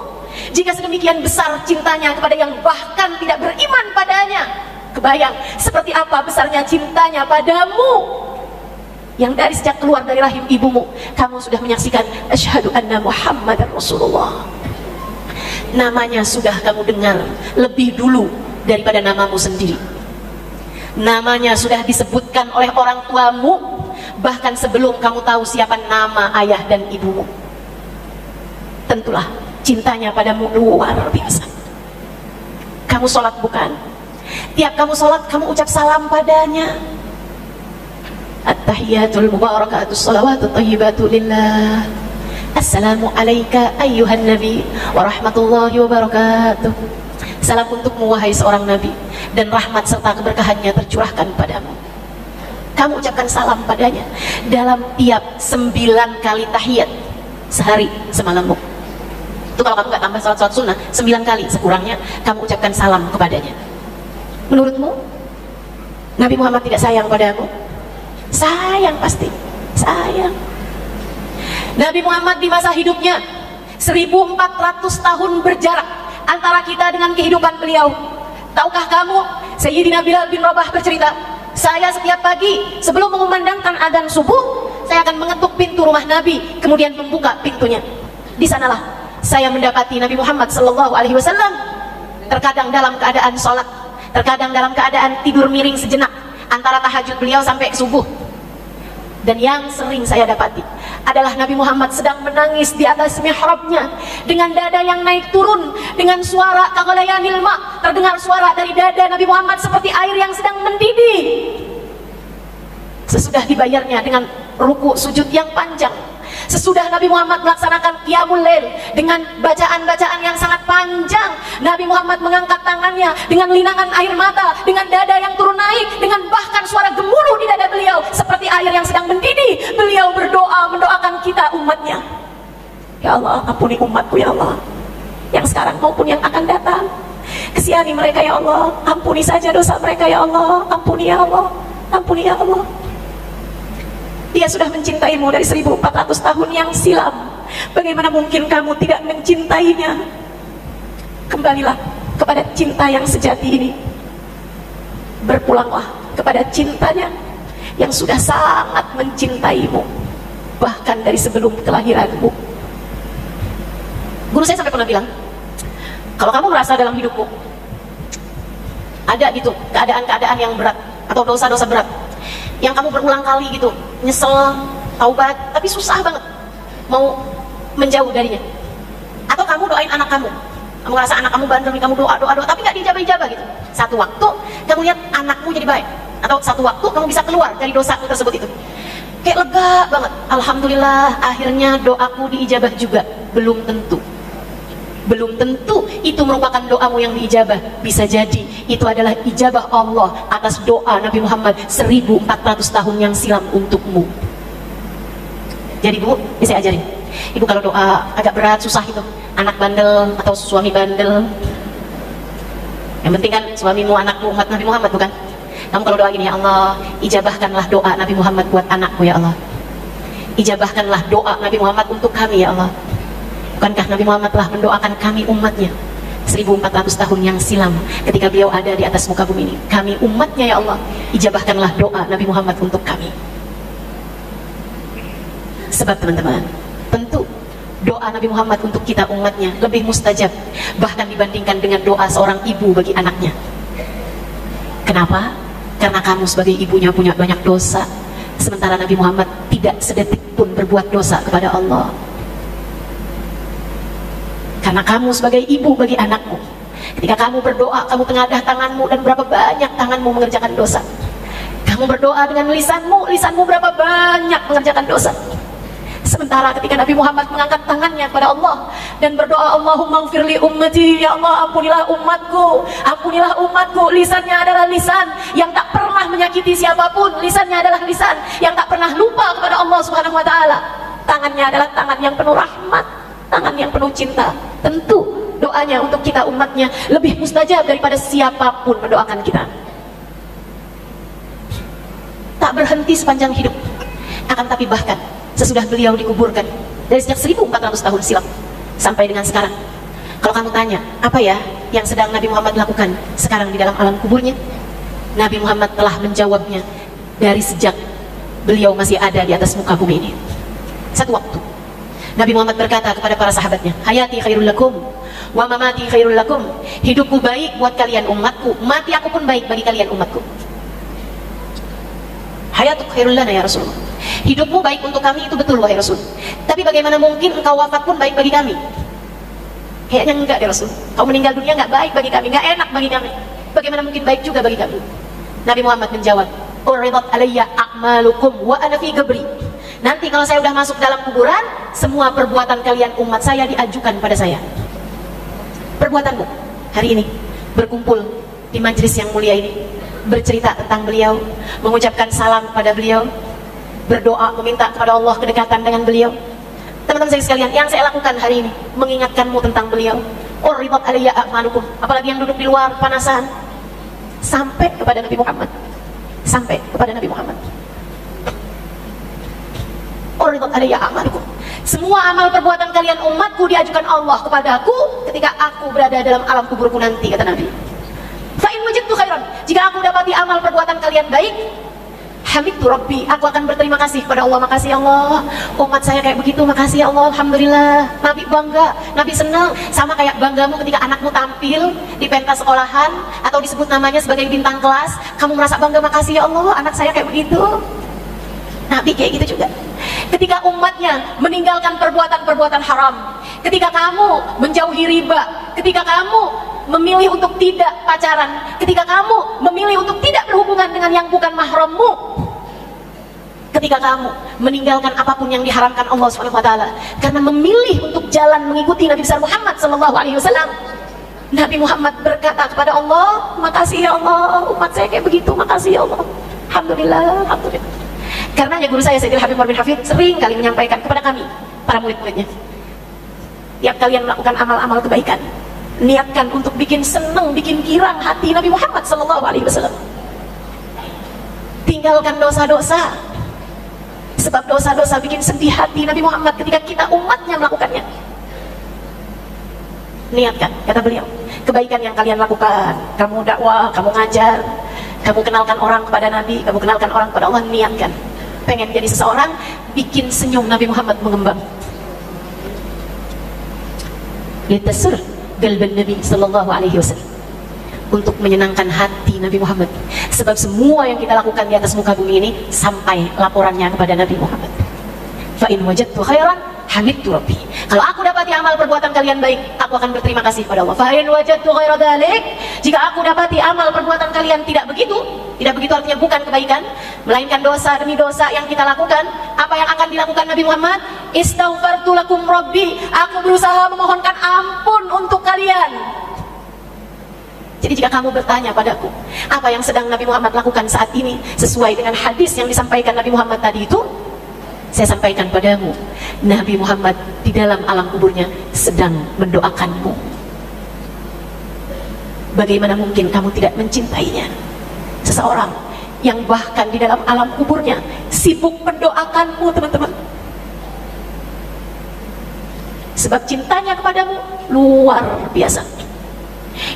jika sedemikian besar cintanya kepada yang bahkan tidak beriman padanya, kebayang seperti apa besarnya cintanya padamu, yang dari sejak keluar dari rahim ibumu, kamu sudah menyaksikan asyhadu anna Muhammadar Rasulullah. Namanya sudah kamu dengar lebih dulu daripada namamu sendiri. Namanya sudah disebutkan oleh orang tuamu, bahkan sebelum kamu tahu siapa nama ayah dan ibumu. Tentulah cintanya padamu luar biasa. Kamu sholat bukan? Tiap kamu sholat, kamu ucap salam padanya. At-tahiyatul mubarakatus salawatut thayyibatu lillah. Assalamu alayka ayyuhan nabi wa rahmatullahi wa barakatuh. Salam untukmu wahai seorang nabi, dan rahmat serta keberkahannya tercurahkan padamu. Kamu ucapkan salam padanya dalam tiap 9 kali tahiyat sehari semalammu. Itu kalau kamu nggak tambah salat sunnah 9 kali sekurangnya kamu ucapkan salam kepadanya. Menurutmu Nabi Muhammad tidak sayang padamu? Sayang, pasti sayang. Nabi Muhammad di masa hidupnya 1400 tahun berjarak antara kita dengan kehidupan beliau. Tahukah kamu, Sayyidina Bilal bin Rabah bercerita, saya setiap pagi sebelum mengumandangkan adzan subuh, saya akan mengetuk pintu rumah Nabi, kemudian membuka pintunya. Di sanalah saya mendapati Nabi Muhammad SAW, terkadang dalam keadaan sholat, terkadang dalam keadaan tidur miring sejenak antara tahajud beliau sampai subuh. Dan yang sering saya dapati adalah Nabi Muhammad sedang menangis di atas mihrabnya dengan dada yang naik turun, dengan suara kaghalayanil ma, terdengar suara dari dada Nabi Muhammad seperti air yang sedang mendidih. Sesudah dibayarnya dengan ruku sujud yang panjang, sesudah Nabi Muhammad melaksanakan qiyamul lail dengan bacaan-bacaan yang sangat panjang, Nabi Muhammad mengangkat tangannya dengan linangan air mata, dengan dada yang turun naik, dengan bahkan suara gemuruh di dada beliau seperti air yang sedang mendidih. Beliau berdoa, mendoakan kita umatnya. Ya Allah, ampuni umatku ya Allah, yang sekarang maupun yang akan datang. Kesihani mereka ya Allah, ampuni saja dosa mereka ya Allah, ampuni ya Allah, ampuni ya Allah. Dia sudah mencintaimu dari 1400 tahun yang silam. Bagaimana mungkin kamu tidak mencintainya? Kembalilah kepada cinta yang sejati ini. Berpulanglah kepada cintanya yang sudah sangat mencintaimu, bahkan dari sebelum kelahiranmu. Guru saya sampai pernah bilang, kalau kamu merasa dalam hidupmu ada gitu keadaan-keadaan yang berat atau dosa-dosa berat yang kamu berulang kali gitu nyesel, taubat, tapi susah banget mau menjauh darinya, atau kamu doain anak kamu ngerasa anak kamu bandel, kamu doa, tapi nggak dijabah-jabah gitu, satu waktu kamu lihat anakmu jadi baik, atau satu waktu kamu bisa keluar dari dosamu tersebut itu, kayak lega banget, alhamdulillah akhirnya doaku diijabah juga. Belum tentu itu merupakan doamu yang diijabah. Bisa jadi itu adalah ijabah Allah atas doa Nabi Muhammad 1400 tahun yang silam untukmu. Jadi Bu, ini saya ajarin, Ibu kalau doa agak berat, susah itu, anak bandel atau suami bandel, yang penting kan suamimu, anakmu, umat Nabi Muhammad, bukan? Kamu kalau doa gini, ya Allah, ijabahkanlah doa Nabi Muhammad buat anakku ya Allah, ijabahkanlah doa Nabi Muhammad untuk kami ya Allah. Bukankah Nabi Muhammad telah mendoakan kami umatnya 1400 tahun yang silam ketika beliau ada di atas muka bumi ini? Kami umatnya ya Allah, ijabahkanlah doa Nabi Muhammad untuk kami. Sebab teman-teman, tentu doa Nabi Muhammad untuk kita umatnya lebih mustajab bahkan dibandingkan dengan doa seorang ibu bagi anaknya. Kenapa? Karena kamu sebagai ibunya punya banyak dosa, sementara Nabi Muhammad tidak sedetik pun berbuat dosa kepada Allah. Karena kamu sebagai ibu bagi anakmu, ketika kamu berdoa, kamu tengadah tanganmu, dan berapa banyak tanganmu mengerjakan dosa. Kamu berdoa dengan lisanmu berapa banyak mengerjakan dosa. Sementara ketika Nabi Muhammad mengangkat tangannya kepada Allah dan berdoa, Allahumma gfirli ummati, ya Allah ampunilah umatku, lisannya adalah lisan yang tak pernah menyakiti siapapun, lisannya adalah lisan yang tak pernah lupa kepada Allah Subhanahu wa ta'ala, tangannya adalah tangan yang penuh rahmat, tangan yang penuh cinta. Tentu doanya untuk kita umatnya lebih mustajab daripada siapapun mendoakan kita. Tak berhenti sepanjang hidup, akan tapi bahkan sesudah beliau dikuburkan dari sejak 1400 tahun silam sampai dengan sekarang, kalau kamu tanya apa ya yang sedang Nabi Muhammad lakukan sekarang di dalam alam kuburnya, Nabi Muhammad telah menjawabnya dari sejak beliau masih ada di atas muka bumi ini. Satu waktu Nabi Muhammad berkata kepada para sahabatnya, hayati khairul lakum wa mamati khairul lakum, hidupku baik buat kalian umatku, mati aku pun baik bagi kalian umatku. Hayatuk khairul lana ya Rasul, hidupmu baik untuk kami, itu betul wahai Rasul, tapi bagaimana mungkin engkau wafat pun baik bagi kami? Kayaknya enggak ya Rasul, kau meninggal dunia enggak baik bagi kami, enggak enak bagi kami, bagaimana mungkin baik juga bagi kami? Nabi Muhammad menjawab, uridat alayya a'malukum wa ana fi qabri, Nanti kalau saya udah masuk dalam kuburan, semua perbuatan kalian umat saya diajukan pada saya. Perbuatanmu hari ini berkumpul di majelis yang mulia ini, bercerita tentang beliau, mengucapkan salam kepada beliau, berdoa meminta kepada Allah kedekatan dengan beliau. Teman-teman saya sekalian, yang saya lakukan hari ini mengingatkanmu tentang beliau. Uridat alayya a'malukum, apalagi yang duduk di luar panasan, sampai kepada Nabi Muhammad, sampai kepada Nabi Muhammad. Uridat alayya a'malukum, semua amal perbuatan kalian umatku diajukan Allah kepadaku ketika aku berada dalam alam kuburku nanti, kata Nabi. Fa in wajadtu khairan, jika aku dapati amal perbuatan kalian baik, hamidtu rabbi, aku akan berterima kasih kepada Allah. Makasih Allah, umat saya kayak begitu, makasih ya Allah, alhamdulillah. Nabi bangga, Nabi senang. Sama kayak banggamu ketika anakmu tampil di pentas sekolahan atau disebut namanya sebagai bintang kelas, kamu merasa bangga, makasih ya Allah, anak saya kayak begitu. Nabi kayak gitu juga. Ketika umatnya meninggalkan perbuatan-perbuatan haram, ketika kamu menjauhi riba, ketika kamu memilih untuk tidak pacaran, ketika kamu memilih untuk tidak berhubungan dengan yang bukan mahrammu, ketika kamu meninggalkan apapun yang diharamkan Allah SWT karena memilih untuk jalan mengikuti Nabi besar Muhammad SAW, Nabi Muhammad berkata kepada Allah, makasih ya Allah, umat saya kayak begitu, makasih ya Allah, alhamdulillah, alhamdulillah. Karenanya guru saya Sayyidil Habib Marbin Hafid sering kali menyampaikan kepada kami, para murid-muridnya, tiap kalian melakukan amal-amal kebaikan, niatkan untuk bikin seneng, bikin girang hati Nabi Muhammad SAW. Tinggalkan dosa-dosa, sebab dosa-dosa bikin sedih hati Nabi Muhammad ketika kita umatnya melakukannya. Niatkan, kata beliau, kebaikan yang kalian lakukan, kamu dakwah, kamu ngajar, kamu kenalkan orang kepada Nabi, kamu kenalkan orang kepada Allah, niatkan pengen jadi seseorang bikin senyum Nabi Muhammad mengembang. Litasur qalban Nabi sallallahu alaihi wasallam, untuk menyenangkan hati Nabi Muhammad. Sebab semua yang kita lakukan di atas muka bumi ini sampai laporannya kepada Nabi Muhammad. Fa in wajadtu khairan hamidtu rabbi, kalau aku dapati amal perbuatan kalian baik, aku akan berterima kasih pada Allah. Fa in wajadtu ghaira dzalik, jika aku dapati amal perbuatan kalian tidak begitu artinya bukan kebaikan, melainkan dosa demi dosa yang kita lakukan, apa yang akan dilakukan Nabi Muhammad? Istaghfartu lakum rabbi, aku berusaha memohonkan ampun untuk kalian. Jadi jika kamu bertanya padaku, apa yang sedang Nabi Muhammad lakukan saat ini sesuai dengan hadis yang disampaikan Nabi Muhammad tadi itu, saya sampaikan padamu, Nabi Muhammad di dalam alam kuburnya sedang mendoakanmu. Bagaimana mungkin kamu tidak mencintainya? Seseorang yang bahkan di dalam alam kuburnya sibuk mendoakanmu, teman-teman. Sebab cintanya kepadamu luar biasa.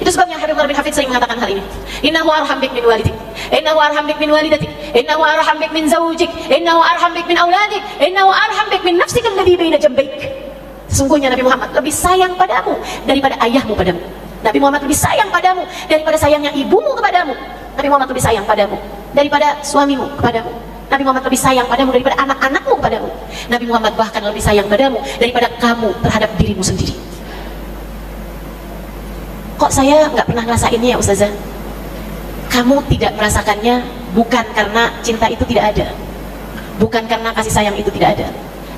Itu sebabnya Habib Marbin Hafid sering mengatakan hal ini. Innahu arham bik min walidik, innahu arham bik min walidatik, innahu arham bik min zawjik, innahu arham bik min auladik, innahu arham bik min nafsika alladhi baina jambaik. Sesungguhnya Nabi Muhammad lebih sayang padamu daripada ayahmu padamu. Nabi Muhammad lebih sayang padamu daripada sayangnya ibumu kepadamu. Nabi Muhammad lebih sayang padamu daripada suamimu kepadamu. Nabi Muhammad lebih sayang padamu daripada anak-anakmu kepadamu. Nabi Muhammad bahkan lebih sayang padamu daripada kamu terhadap dirimu sendiri. Kok saya nggak pernah ngerasainnya ya Ustazah? Kamu tidak merasakannya bukan karena cinta itu tidak ada, bukan karena kasih sayang itu tidak ada,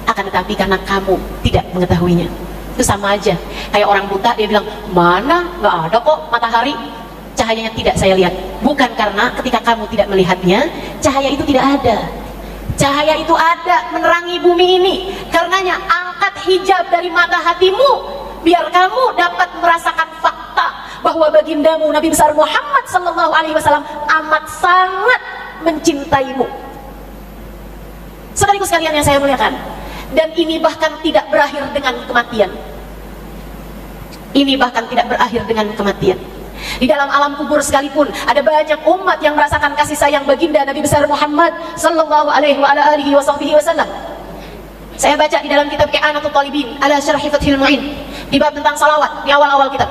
akan tetapi karena kamu tidak mengetahuinya. Itu sama aja kayak orang buta, dia bilang, mana nggak ada kok matahari, cahayanya tidak saya lihat. Bukan karena ketika kamu tidak melihatnya, cahaya itu tidak ada. Cahaya itu ada menerangi bumi ini. Karenanya angkat hijab dari mata hatimu, biar kamu dapat merasakan fakta bahwa bagindamu Nabi besar Muhammad sallallahu alaihi wasallam amat sangat mencintaimu. Saudariku sekalian yang saya muliakan, dan ini bahkan tidak berakhir dengan kematian. Ini bahkan tidak berakhir dengan kematian. Di dalam alam kubur sekalipun ada banyak umat yang merasakan kasih sayang baginda Nabi besar Muhammad sallallahu alaihi wasallam. Saya baca di dalam kitab I'anatul Talibin ala Syarhi Fathil Mu'in di bab tentang salawat di awal-awal kitab,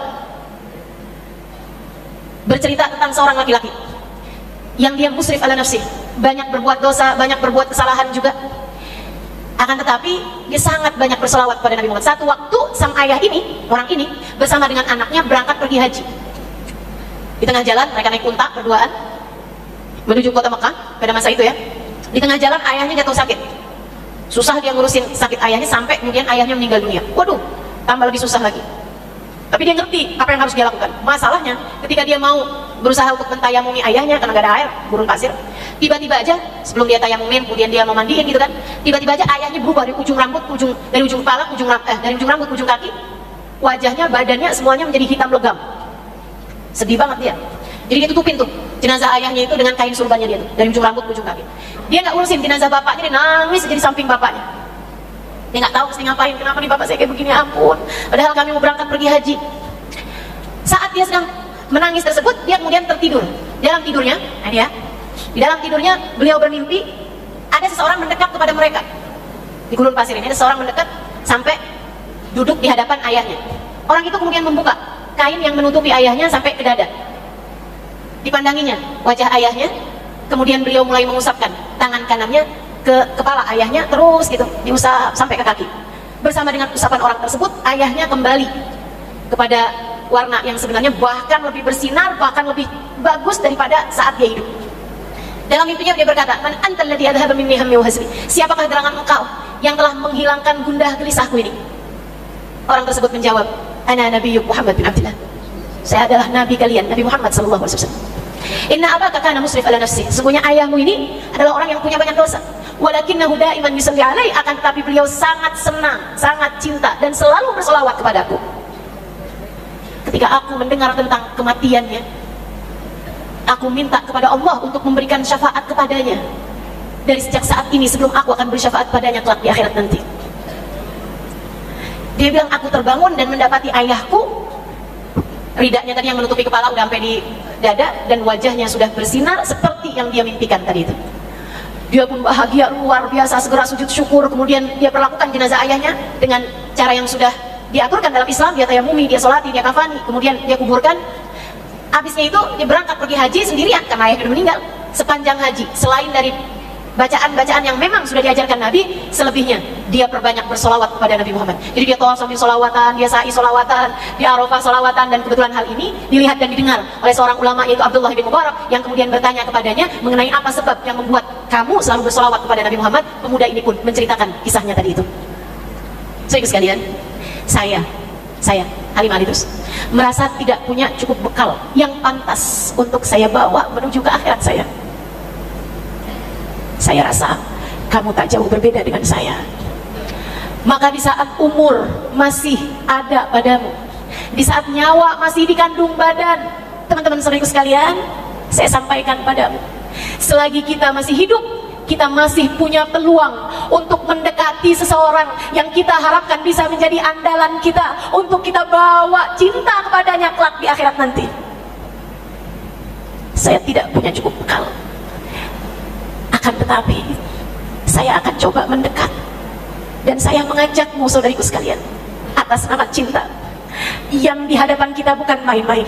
bercerita tentang seorang laki-laki yang dia musrif ala nafsih, banyak berbuat dosa, banyak berbuat kesalahan juga. Akan tetapi dia sangat banyak berselawat pada Nabi Muhammad. Satu waktu sang ayah ini, orang ini bersama dengan anaknya berangkat pergi haji. Di tengah jalan mereka naik unta berduaan menuju kota Mekah pada masa itu ya. Di tengah jalan ayahnya jatuh sakit. Susah dia ngurusin sakit ayahnya sampai kemudian ayahnya meninggal dunia. Waduh, tambah lebih susah lagi. Tapi dia ngerti apa yang harus dia lakukan. Masalahnya ketika dia mau berusaha untuk mentayamumi ayahnya karena gak ada air, gurun pasir, tiba-tiba aja sebelum dia tayamumin, kemudian dia mau mandiin gitu kan, tiba-tiba aja ayahnya berubah dari ujung rambut, dari ujung kepala, dari ujung rambut, ujung kaki, wajahnya, badannya semuanya menjadi hitam legam. Sedih banget dia. Jadi dia tutupin tuh jenazah ayahnya itu dengan kain surbannya dia tuh, dari ujung rambut, ujung kaki. Dia nggak urusin jenazah bapaknya, dia nangis jadi samping bapaknya. Dia nggak tahu mesti ngapain, kenapa nih bapak saya kayak begini, ampun. Padahal kami mau berangkat pergi haji. Saat dia sedang menangis tersebut, dia kemudian tertidur. Dalam tidurnya, di dalam tidurnya beliau bermimpi ada seseorang mendekat kepada mereka. Di gurun pasir ini ada seseorang mendekat sampai duduk di hadapan ayahnya. Orang itu kemudian membuka kain yang menutupi ayahnya sampai ke dada. Dipandanginya wajah ayahnya, kemudian beliau mulai mengusapkan tangan kanannya ke kepala ayahnya, terus gitu diusap sampai ke kaki. Bersama dengan usapan orang tersebut, ayahnya kembali kepada warna yang sebenarnya bahkan lebih bersinar, bahkan lebih bagus daripada saat dia hidup. Dalam mimpinya dia berkata, "Man antal ladzi adhaba minni hammi wa hasbi?" Siapakah gerangan engkau yang telah menghilangkan gundah gelisahku ini? Orang tersebut menjawab, "Ana nabiyyuk Muhammad bin Abdillah." Saya adalah nabi kalian, Nabi Muhammad sallallahu alaihi wasallam. "Inna abaka kana musrif ala nafsi." Sesungguhnya ayahmu ini adalah orang yang punya banyak dosa. "Walakinnahu da'iman yusalli alai." Akan tetapi beliau sangat senang, sangat cinta dan selalu berselawat kepadaku. Ketika aku mendengar tentang kematiannya, aku minta kepada Allah untuk memberikan syafaat kepadanya. Dari sejak saat ini sebelum aku akan bersyafaat padanya kelak di akhirat nanti. Dia bilang, aku terbangun dan mendapati ayahku, ridanya tadi yang menutupi kepala udah sampai di dada dan wajahnya sudah bersinar seperti yang dia mimpikan tadi itu. Dia pun bahagia luar biasa, segera sujud syukur, kemudian dia perlakukan jenazah ayahnya dengan cara yang sudah diaturkan dalam Islam. Dia tayamumi, dia sholati, dia kafani, kemudian dia kuburkan. Habisnya itu dia berangkat pergi haji sendirian karena ayahnya sudah meninggal. Sepanjang haji, selain dari bacaan-bacaan yang memang sudah diajarkan Nabi, selebihnya dia perbanyak bersolawat kepada Nabi Muhammad. Jadi dia tawaf sambil solawatan, dia sa'i solawatan, dia arafah solawatan, dan kebetulan hal ini dilihat dan didengar oleh seorang ulama yaitu Abdullah bin Mubarak, yang kemudian bertanya kepadanya mengenai apa sebab yang membuat kamu selalu bersolawat kepada Nabi Muhammad. Pemuda ini pun menceritakan kisahnya tadi itu. Saudara sekalian, saya Halimah Al-Idrus merasa tidak punya cukup bekal yang pantas untuk saya bawa menuju ke akhirat saya. Saya rasa kamu tak jauh berbeda dengan saya. Maka di saat umur masih ada padamu, di saat nyawa masih dikandung badan, teman-teman saudaraku sekalian, saya sampaikan padamu, selagi kita masih hidup, kita masih punya peluang untuk mendekati seseorang yang kita harapkan bisa menjadi andalan kita untuk kita bawa cinta kepadanya kelak di akhirat nanti. Saya tidak punya cukup bekal, akan tetapi saya akan coba mendekat, dan saya mengajakmu saudariku sekalian atas nama cinta yang di hadapan kita bukan main-main.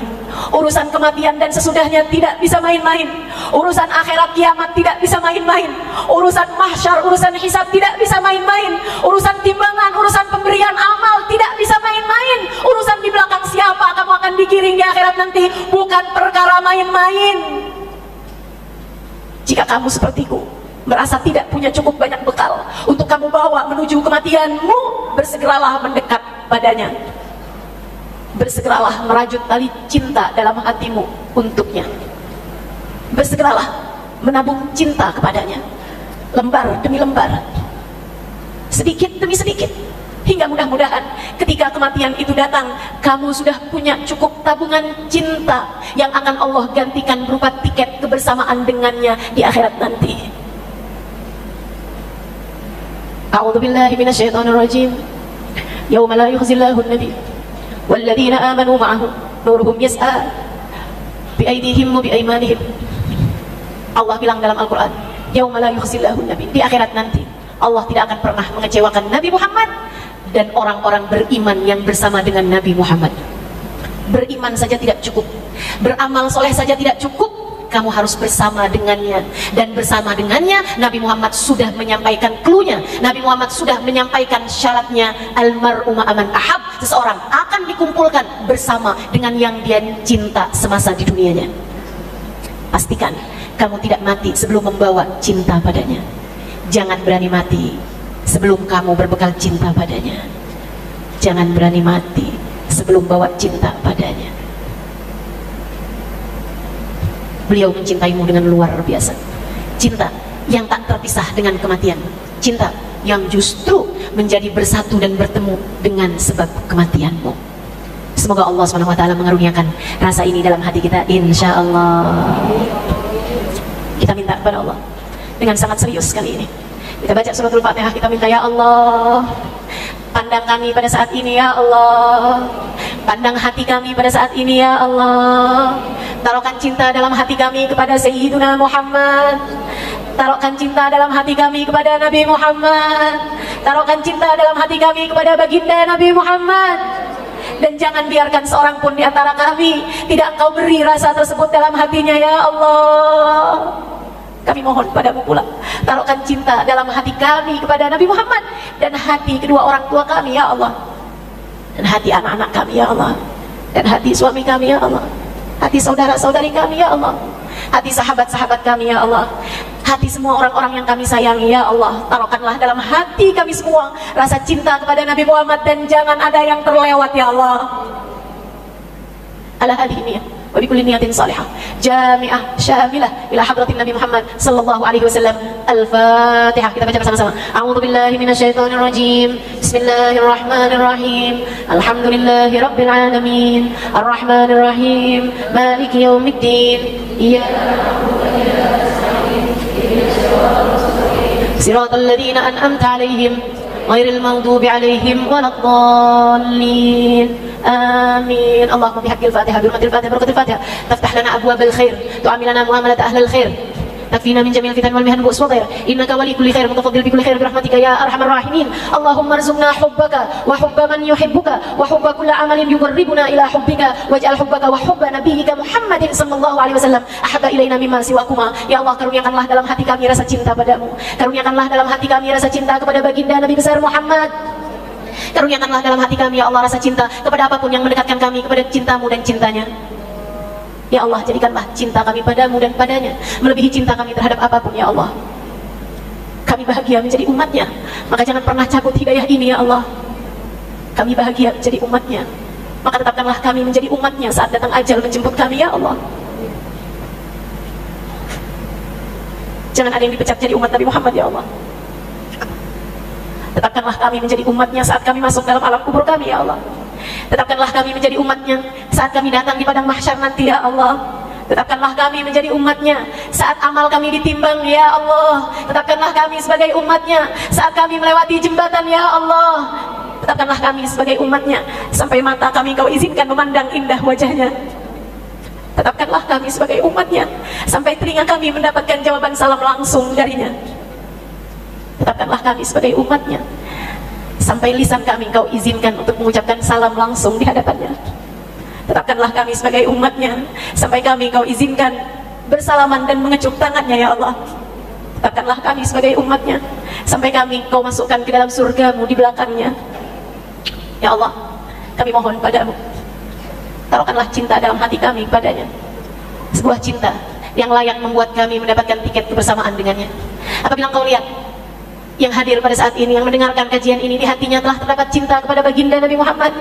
Urusan kematian dan sesudahnya tidak bisa main-main. Urusan akhirat kiamat tidak bisa main-main. Urusan mahsyar, urusan hisab tidak bisa main-main. Urusan timbangan, urusan pemberian amal tidak bisa main-main. Urusan di belakang siapa kamu akan digiring di akhirat nanti bukan perkara main-main. Jika kamu sepertiku merasa tidak punya cukup banyak bekal untuk kamu bawa menuju kematianmu, bersegeralah mendekat padanya. Bersegeralah merajut tali cinta dalam hatimu untuknya. Bersegeralah menabung cinta kepadanya, lembar demi lembar, sedikit demi sedikit, hingga mudah-mudahan ketika kematian itu datang, kamu sudah punya cukup tabungan cinta yang akan Allah gantikan berupa tiket kebersamaan dengannya di akhirat nanti. A'udzubillahi minasyaitonir rajim. Yauma la yukhzillahu an-nabiy walladzina amanu ma'ahu nuruhum yas'a biaydihim wa biaymanihim. Allah bilang dalam Al-Quran, yauma la yukhzillahu an-nabiy, di akhirat nanti Allah tidak akan pernah mengecewakan Nabi Muhammad dan orang-orang beriman yang bersama dengan Nabi Muhammad. Beriman saja tidak cukup, beramal soleh saja tidak cukup, kamu harus bersama dengannya. Dan bersama dengannya Nabi Muhammad sudah menyampaikan cluenya. Nabi Muhammad sudah menyampaikan syaratnya. Almar'u ma'aman ahab, seseorang akan dikumpulkan bersama dengan yang dia cinta semasa di dunianya. Pastikan kamu tidak mati sebelum membawa cinta padanya. Jangan berani mati sebelum kamu berbekal cinta padanya. Jangan berani mati sebelum bawa cinta padanya. Beliau mencintaimu dengan luar biasa. Cinta yang tak terpisah dengan kematian. Cinta yang justru menjadi bersatu dan bertemu dengan sebab kematianmu. Semoga Allah SWT mengaruniakan rasa ini dalam hati kita, insya Allah. Kita minta kepada Allah dengan sangat serius kali ini. Kita baca suratul Fatihah, kita minta, ya Allah, pandang kami pada saat ini ya Allah, pandang hati kami pada saat ini ya Allah. Taruhkan cinta dalam hati kami kepada Sayyiduna Muhammad. Taruhkan cinta dalam hati kami kepada Nabi Muhammad. Taruhkan cinta dalam hati kami kepada baginda Nabi Muhammad. Dan jangan biarkan seorang pun di antara kami tidak Engkau beri rasa tersebut dalam hatinya ya Allah. Kami mohon padamu pula, taruhkan cinta dalam hati kami kepada Nabi Muhammad dan hati kedua orang tua kami ya Allah, dan hati anak-anak kami ya Allah, dan hati suami kami ya Allah, hati saudara-saudari kami ya Allah, hati sahabat-sahabat kami ya Allah, hati semua orang-orang yang kami sayangi ya Allah. Taruhkanlah dalam hati kami semua rasa cinta kepada Nabi Muhammad dan jangan ada yang terlewat ya Allah. Ala hadhihi niyyah wa bi kulli niyatin salihah jami'ah syamilah ila hadratin Nabi Muhammad sallallahu alaihi wasallam. Al-Fatihah. Kita baca bersama-sama. A'udzu billahi minasyaitonir rajim. Bismillahirrahmanirrahim. Alhamdulillahirabbil alamin. Arrahmanir rahim. Maliki yaumiddin. Iyyaka na'budu wa iyyaka nasta'in. Ihdinas siratal ladzina an'amta 'alaihim ghairil maghdubi 'alaihim waladdallin. آمين. اللهم بحق الفاتحة برحمة الفاتحة بركة الفاتحة تفتح لنا أبواب الخير تعاملنا معاملة أهل الخير تكفينا من جميع الفتن والمحن بؤس وضير إنك ولي كل خير متفضل بكل خير برحمتك يا أرحم الراحمين. اللهم ارزقنا حبك وحب من يحبك وحب كل عمل يقربنا إلى حبك واجعل حبك وحب نبيك محمد صلى الله عليه وسلم أحب إلينا مما سواكما. Ya Allah, karuniakanlah dalam hati kami rasa cinta padamu. Karuniakanlah dalam hati kami rasa cinta kepada baginda Nabi besar Muhammad. Karuniakanlah dalam hati kami ya Allah rasa cinta kepada apapun yang mendekatkan kami kepada cintamu dan cintanya. Ya Allah, jadikanlah cinta kami padamu dan padanya melebihi cinta kami terhadap apapun ya Allah. Kami bahagia menjadi umatnya, maka jangan pernah cabut hidayah ini ya Allah. Kami bahagia menjadi umatnya, maka tetapkanlah kami menjadi umatnya saat datang ajal menjemput kami ya Allah. Jangan ada yang dipecat jadi umat Nabi Muhammad ya Allah. Tetapkanlah kami menjadi umatnya saat kami masuk dalam alam kubur kami ya Allah. Tetapkanlah kami menjadi umatnya saat kami datang di padang mahsyar nanti ya Allah. Tetapkanlah kami menjadi umatnya saat amal kami ditimbang ya Allah. Tetapkanlah kami sebagai umatnya saat kami melewati jembatan ya Allah. Tetapkanlah kami sebagai umatnya sampai mata kami Kau izinkan memandang indah wajahnya. Tetapkanlah kami sebagai umatnya sampai telinga kami mendapatkan jawaban salam langsung darinya. Tetapkanlah kami sebagai umatnya sampai lisan kami Kau izinkan untuk mengucapkan salam langsung di hadapannya. Tetapkanlah kami sebagai umatnya sampai kami Kau izinkan bersalaman dan mengecup tangannya ya Allah. Tetapkanlah kami sebagai umatnya sampai kami Kau masukkan ke dalam surga-Mu di belakangnya. Ya Allah, kami mohon padamu, taruhkanlah cinta dalam hati kami padanya, sebuah cinta yang layak membuat kami mendapatkan tiket kebersamaan dengannya. Apabila Engkau lihat yang hadir pada saat ini, yang mendengarkan kajian ini, di hatinya telah terdapat cinta kepada baginda Nabi Muhammad,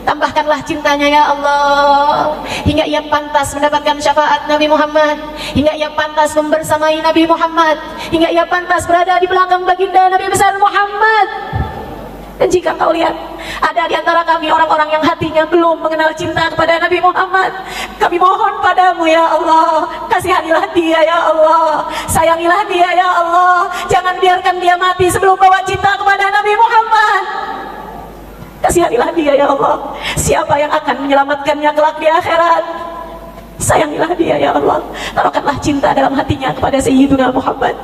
tambahkanlah cintanya ya Allah, hingga ia pantas mendapatkan syafaat Nabi Muhammad, hingga ia pantas membersamai Nabi Muhammad, hingga ia pantas berada di belakang baginda Nabi besar Muhammad. Dan jika Kau lihat ada di antara kami orang-orang yang hatinya belum mengenal cinta kepada Nabi Muhammad, kami mohon padamu ya Allah, kasihanilah dia ya Allah, sayangilah dia ya Allah. Jangan biarkan dia mati sebelum bawa cinta kepada Nabi Muhammad. Kasihanilah dia ya Allah. Siapa yang akan menyelamatkannya kelak di akhirat? Sayangilah dia ya Allah. Taruhkanlah cinta dalam hatinya kepada Sayyiduna Muhammad.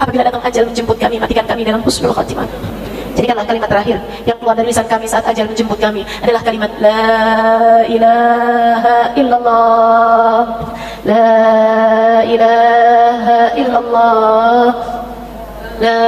Apabila datang ajal menjemput kami, matikan kami dalam husnul khatimah. Jadikanlah kalimat terakhir yang keluar dari lisan kami saat ajal menjemput kami adalah kalimat La ilaha illallah, La ilaha illallah, La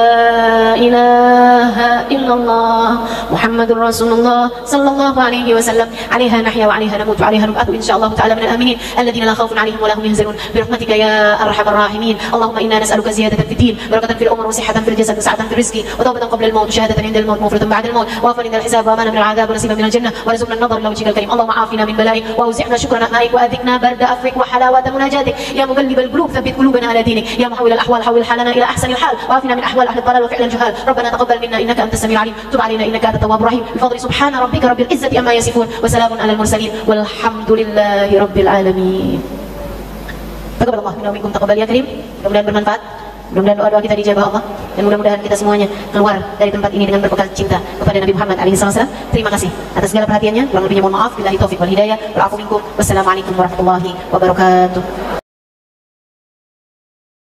ilaha illallah Muhammadur Rasulullah sallallahu alaihi wasallam. 'Alaiha nahya wa 'alaiha namut wa 'alaiha nub'atu insyaallah ta'ala minal aminin alladziina la khaufun 'alaihim wa la hum yahzanun bi rahmatika ya arhamar rahimin. Allahumma inna nas'aluka ziyadatan fid din, barakatan fil umur, wa sihhatan fil jasad, wa sa'atan fil rizqi, wa tawbatan qabla al-maut, wa shahadatan 'inda al-maut, maghfiratan ba'da al-maut, wa afwan 'inda al-hisab, wa amanan min al-'adab, wa nasiban min al-jannah, wa rizqan an-nadhar ila wajhika al-karim. Allahumma 'afina min bala'ik wa awzi'na shukra na'maik wa adhikna barda afrik wa halawata munajatik ya muqallibal qulub thabbit qulubana ala dinik ya muhawwil al-ahwal hawwil halana ila ahsanil hal wa afina min ahwal ahli ad-dhalal wa fi'l al-juhal. Rabbana taqabbal minna innaka antas samiul 'alim, tub 'alaina innaka antat tawwabur rahim. Bi fadli subhana rabbika rabbil izzati amma yasifun wa salamun 'alal mursalin walhamdulillahi rabbil alamin. Taqabbalallahu minna wa minkum taqabbal ya karim. Mudah-mudahan bermanfaat. Mudah-mudahan doa-doa kita dijabah Allah, dan mudah-mudahan kita semuanya keluar dari tempat ini dengan berbekal cinta kepada Nabi Muhammad SAW. Terima kasih atas segala perhatiannya. Kurang lebihnya mohon maaf. Billahi taufiq wal hidayah. Wal afu minkum. Wassalamualaikum warahmatullahi wabarakatuh.